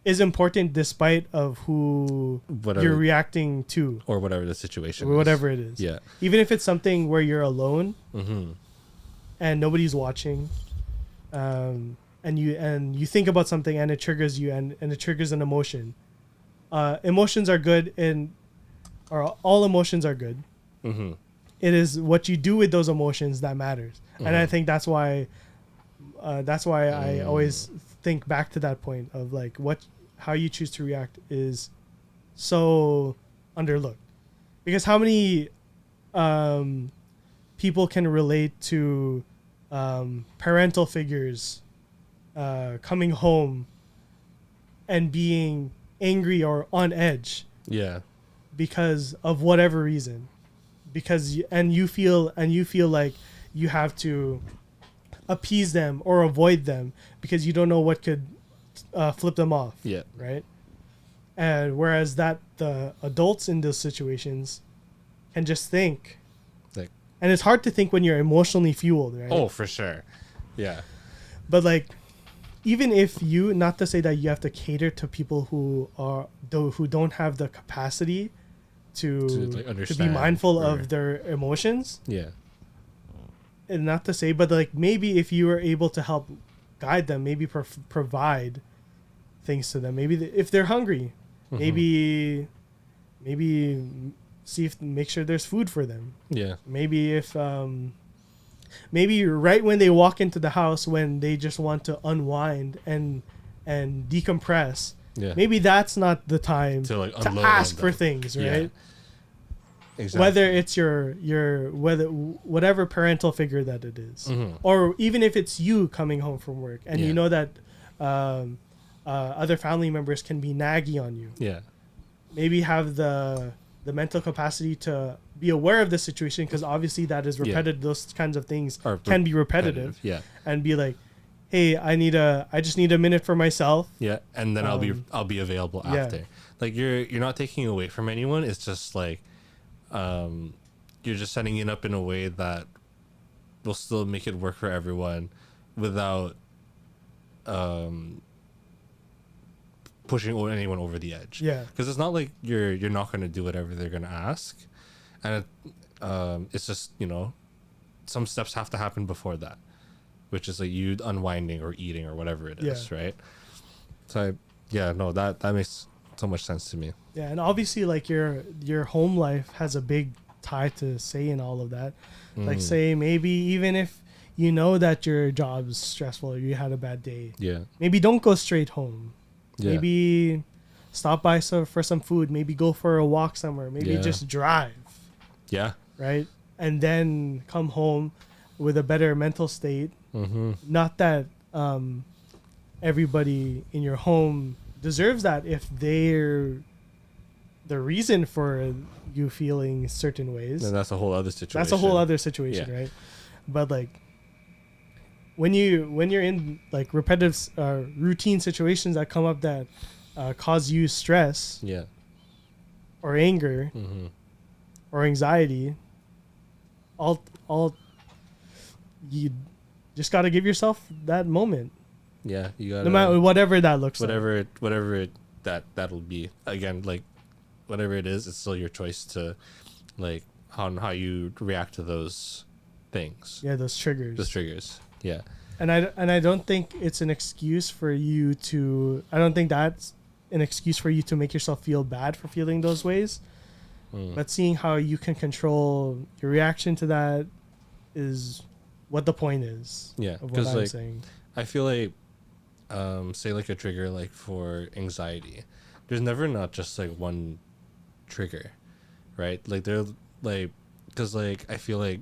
is important despite of who Whatever. you're reacting to Or whatever the situation or whatever it is. Yeah. Even if it's something where you're alone Mm-hmm. and nobody's watching, and you think about something and it triggers you and it triggers an emotion. Emotions are good or all emotions are good. Mm-hmm. It is what you do with those emotions that matters. Mm-hmm. And I think that's why I always think back to that point of like how you choose to react is so underlooked, because how many people can relate to parental figures coming home and being angry or on edge Yeah. because of whatever reason, because you feel like you have to appease them or avoid them because you don't know what could flip them off. Yeah. Right. And whereas that the adults in those situations can just think, Like, and it's hard to think when you're emotionally fueled, right? oh, for sure. Yeah. But like, even if you, not to say that you have to cater to people who don't have the capacity to like, be understand mindful or- of their emotions, Yeah. and not to say, but like maybe if you were able to help guide them, maybe provide things to them, maybe if they're hungry, Mm-hmm. maybe make sure there's food for them. Yeah. Maybe if maybe right when they walk into the house, when they just want to unwind and decompress, Yeah. maybe that's not the time To, like, to unload ask on for them. things, Yeah. right? Exactly. Whether it's whatever parental figure that it is, Mhm. or even if it's you coming home from work and Yeah. you know that other family members can be naggy on you, Yeah. maybe have the mental capacity to be aware of the situation, because obviously that is Yeah. repetitive. Those kinds of things Or can be repetitive, Yeah. and be like, hey, I just need a minute for myself. Yeah. And then I'll be available yeah. after. Like, you're not taking away from anyone. It's just like, you're just setting it up in a way that will still make it work for everyone without pushing anyone over the edge. Yeah. Because it's not like you're not going to do whatever they're going to ask, and it's just, some steps have to happen before that, which is like you unwinding or eating or whatever it is, right? So that makes so much sense to me. Yeah, and obviously, like your home life has a big tie to say in all of that. Like, say maybe even if you know that your job's stressful or you had a bad day, Yeah. maybe don't go straight home. Yeah. Maybe stop by for some food. Maybe go for a walk somewhere. Maybe Yeah. just drive, Yeah. right? And then come home with a better mental state. Mm-hmm. Not that everybody in your home deserves that if they're the reason for you feeling certain ways. And that's a whole other situation. That's a whole other situation, Yeah. right? But like when you're in like repetitive routine situations that come up that cause you stress Yeah. or anger Mm-hmm. or anxiety, all you just got to give yourself that moment, Yeah. You got no matter whatever that looks like. whatever that'll be. Again, like, whatever it is, it's still your choice to, like, how you react to those things. Yeah, those triggers. Those triggers. Yeah. And I don't think it's an excuse for you to. I don't think that's an excuse for you to make yourself feel bad for feeling those ways. But seeing how you can control your reaction to that is what the point is. Yeah, Of what 'cause, I'm like, saying. I feel like, say, like, a trigger, like, for anxiety, there's never not just, like, one trigger, right? Like, they're, like, because, like, I feel like,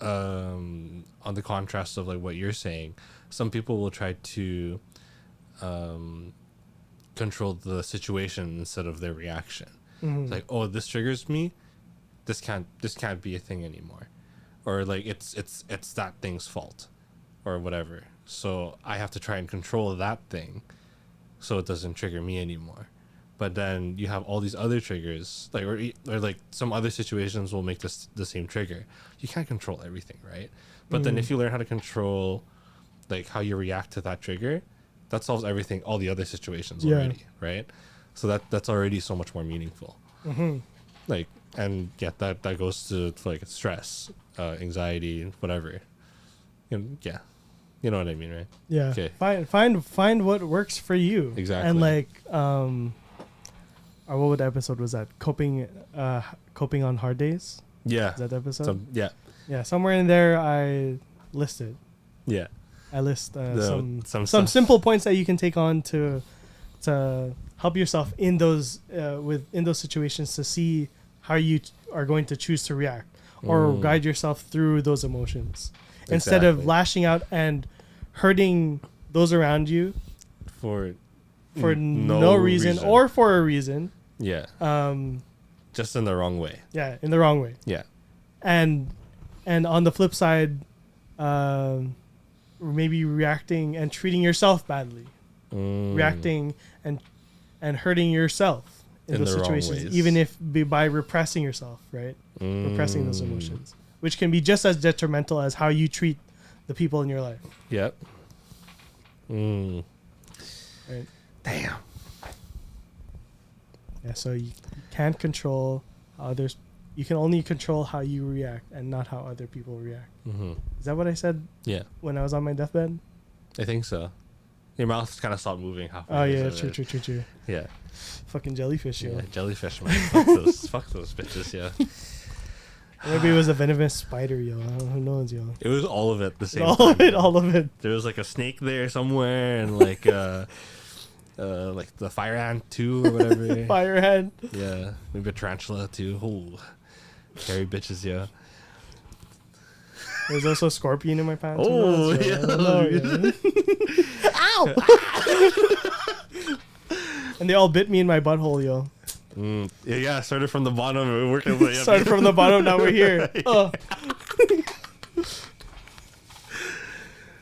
on the contrast of, like, what you're saying, some people will try to control the situation instead of their reaction. Mhm. It's like, oh, this triggers me, this can't be a thing anymore, or like it's that thing's fault or whatever, so I have to try and control that thing so it doesn't trigger me anymore. But then you have all these other triggers, like, or like some other situations will make this the same trigger. You can't control everything, right? But then if you learn how to control, like, how you react to that trigger, that solves everything, all the other situations Yeah. already, right? So that's already so much more meaningful. Mm-hmm. Like, and yeah, that goes to like stress, anxiety, whatever. Yeah, you know what I mean, right? Yeah. Okay. Find what works for you. Exactly. And like or what episode was that? Coping on hard days. Yeah. Is that the episode? Yeah. Yeah. Somewhere in there, I listed. Yeah. I list some stuff. simple points that you can take on to help yourself in those situations to see how you are going to choose to react or guide yourself through those emotions instead of lashing out and hurting those around you for no reason or for a reason. Yeah. Just in the wrong way. Yeah, in the wrong way. Yeah. And on the flip side, maybe reacting and treating yourself badly, reacting and hurting yourself in those situations, even if by repressing yourself, right? Repressing those emotions, which can be just as detrimental as how you treat the people in your life. Yep. Right. Damn. Yeah. So you can't control how others. You can only control how you react and not how other people react. Mm-hmm. Is that what I said? Yeah. When I was on my deathbed. I think so. Your mouth kind of stopped moving halfway. Oh yeah, true. Yeah. Fucking jellyfish, yo. Yeah, jellyfish, man. fuck those bitches, yeah. Maybe it was a venomous spider, yo. Who knows, yo? It was all of it at the same all time. All of it. There was like a snake there somewhere, and like the fire ant too, or whatever. Fire ant. Yeah, maybe a tarantula too. Oh, hairy bitches, yeah. There's also a scorpion in my pants. Oh, yeah. Ow! And they all bit me in my butthole, yo. Yeah, started from the bottom. We're working way up. Started from the bottom, now we're here. Oh.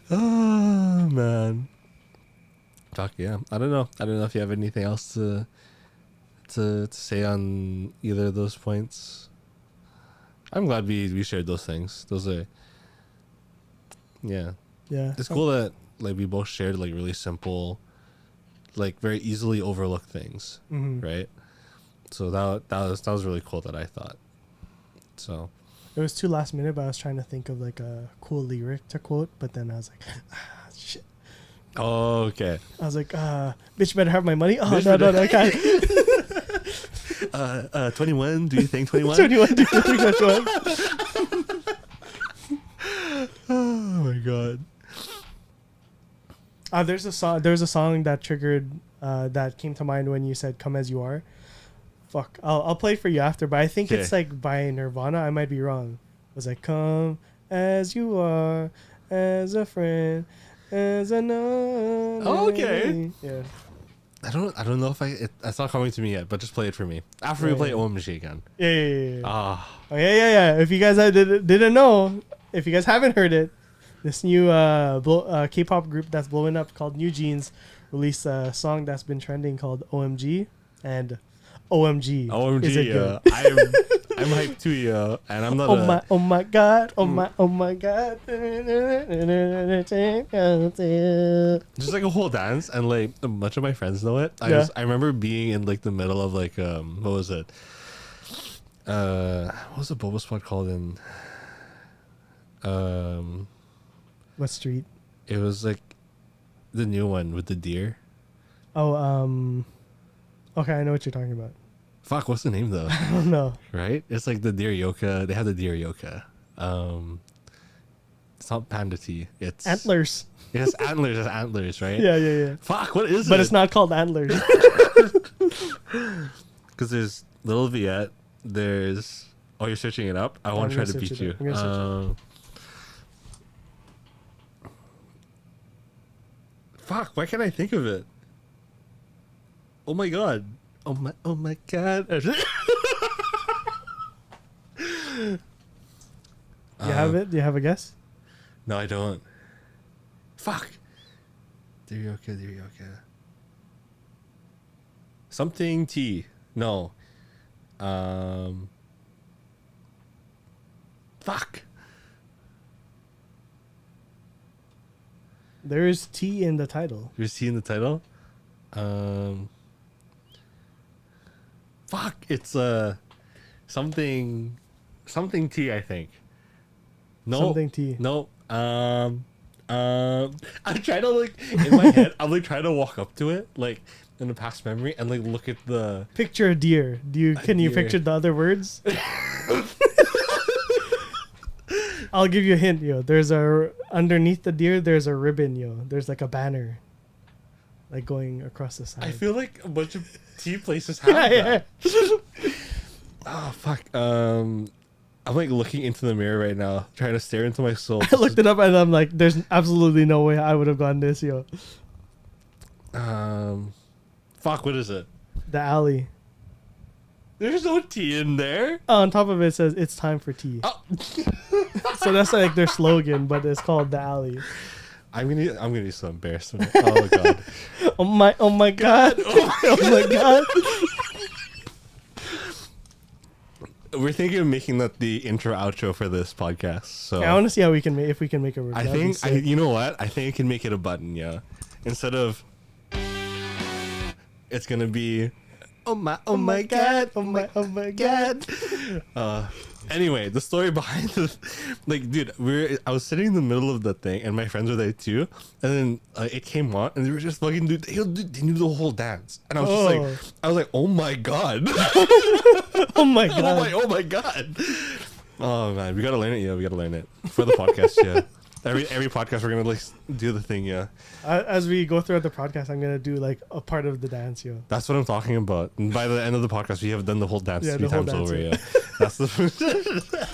Oh, man. Fuck yeah. I don't know if you have anything else to say on either of those points. I'm glad we shared those things. Those are... Yeah. Yeah. It's cool that like we both shared like really simple, like very easily overlooked things, right? So that was really cool that I thought. So it was too last minute, but I was trying to think of like a cool lyric to quote, but then I was like, shit. Oh, okay. I was like, bitch better have my money. Oh, no, I can't. 21, do you think 21? 21, do you think 21? Oh my god. There's a song that triggered that came to mind when you said "Come as You Are." Fuck, I'll play it for you after, but I think it's like by Nirvana. I might be wrong. It was like "Come as you are, as a friend, as another." Oh, okay. Yeah. I don't know if it's not coming to me yet, but just play it for me after we play OMG again. Yeah. Ah. Oh, yeah. If you guys didn't know, if you guys haven't heard it, this new K-pop group that's blowing up called New Jeans released a song that's been trending called OMG, and OMG is it good? I'm hyped too, yo, and I'm not. Oh my god. Just like a whole dance, and like a bunch of my friends know it. I remember being in like the middle of like what was it? What was the boba spot called in? What street? It was like the new one with the deer. Oh, okay, I know what you're talking about. Fuck, what's the name though? I don't know. Right? It's like the deer yoka. They have the deer yoka. It's not panda tea. It's Antlers. It's antlers. It's antlers, right? Yeah. Fuck, what is it? But it's not called Antlers. Because there's Little Viet. There's... Oh, you're searching it up? I want to try to beat you. Fuck, why can't I think of it? Oh my god. Oh my god. You have it? Do you have a guess? No, I don't. Fuck. Deer yoka. Something tea. No. Fuck. There is T in the title. There's T in the title. Fuck, it's something T, I think. No, Something T. No. I'm trying to like in my head. I'm like trying to walk up to it, like in the past memory, and like look at the Picture a deer. Can you deer. picture the other words? I'll give you a hint, yo. Underneath the deer. There's a ribbon, yo. There's like a banner, like going across the side. I feel like a bunch of T places have that. Oh fuck. I'm like looking into the mirror right now, trying to stare into my soul. I looked it up and I'm like, there's absolutely no way I would have gotten this, yo. Fuck. What is it? The alley. There's no T in there. On top of it says it's time for tea. Oh. So that's like their slogan, but it's called the alley. I'm gonna be so embarrassed. Oh god. Oh my god. Oh my god. We're thinking of making that the intro outro for this podcast. So Yeah, I want to see how we can if we can make it work. I think you know what? I think I can make it a button. Yeah, instead of it's gonna be oh my god. Anyway, the story behind this, like, dude, I was sitting in the middle of the thing, and my friends were there too, and then it came on, and they were just fucking they knew the whole dance, and I was like, oh my god, oh my god, oh my god, oh man, we gotta learn it, yeah, we gotta learn it for the podcast, yeah. Every podcast we're gonna like do the thing, yeah. As we go throughout the podcast, I'm gonna do like a part of the dance, yo. That's what I'm talking about. And by the end of the podcast, we have done the whole dance 3 times over, yeah. That's the.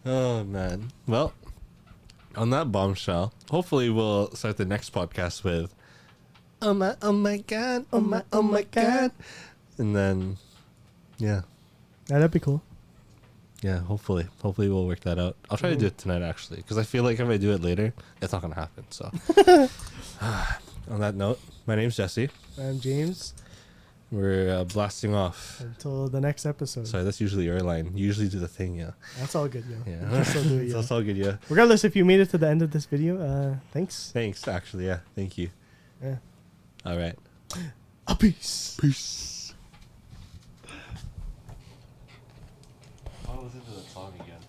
Oh man. Well, on that bombshell, hopefully we'll start the next podcast with oh my god, oh my god, and then yeah, That'd be cool. yeah. Hopefully we'll work that out. I'll try to do it tonight actually, because I feel like if I do it later, it's not gonna happen. So, on that note, my name's Jesse. I'm James. We're blasting off. Until the next episode. Sorry, that's usually your line. You usually do the thing, yeah. That's all good, yo. Yeah. You can still do it, yo. That's all good, yeah. Regardless, if you made it to the end of this video, thanks. Thanks, actually, yeah. Thank you. Yeah. All right. A peace. Peace. I'll listen to the song again.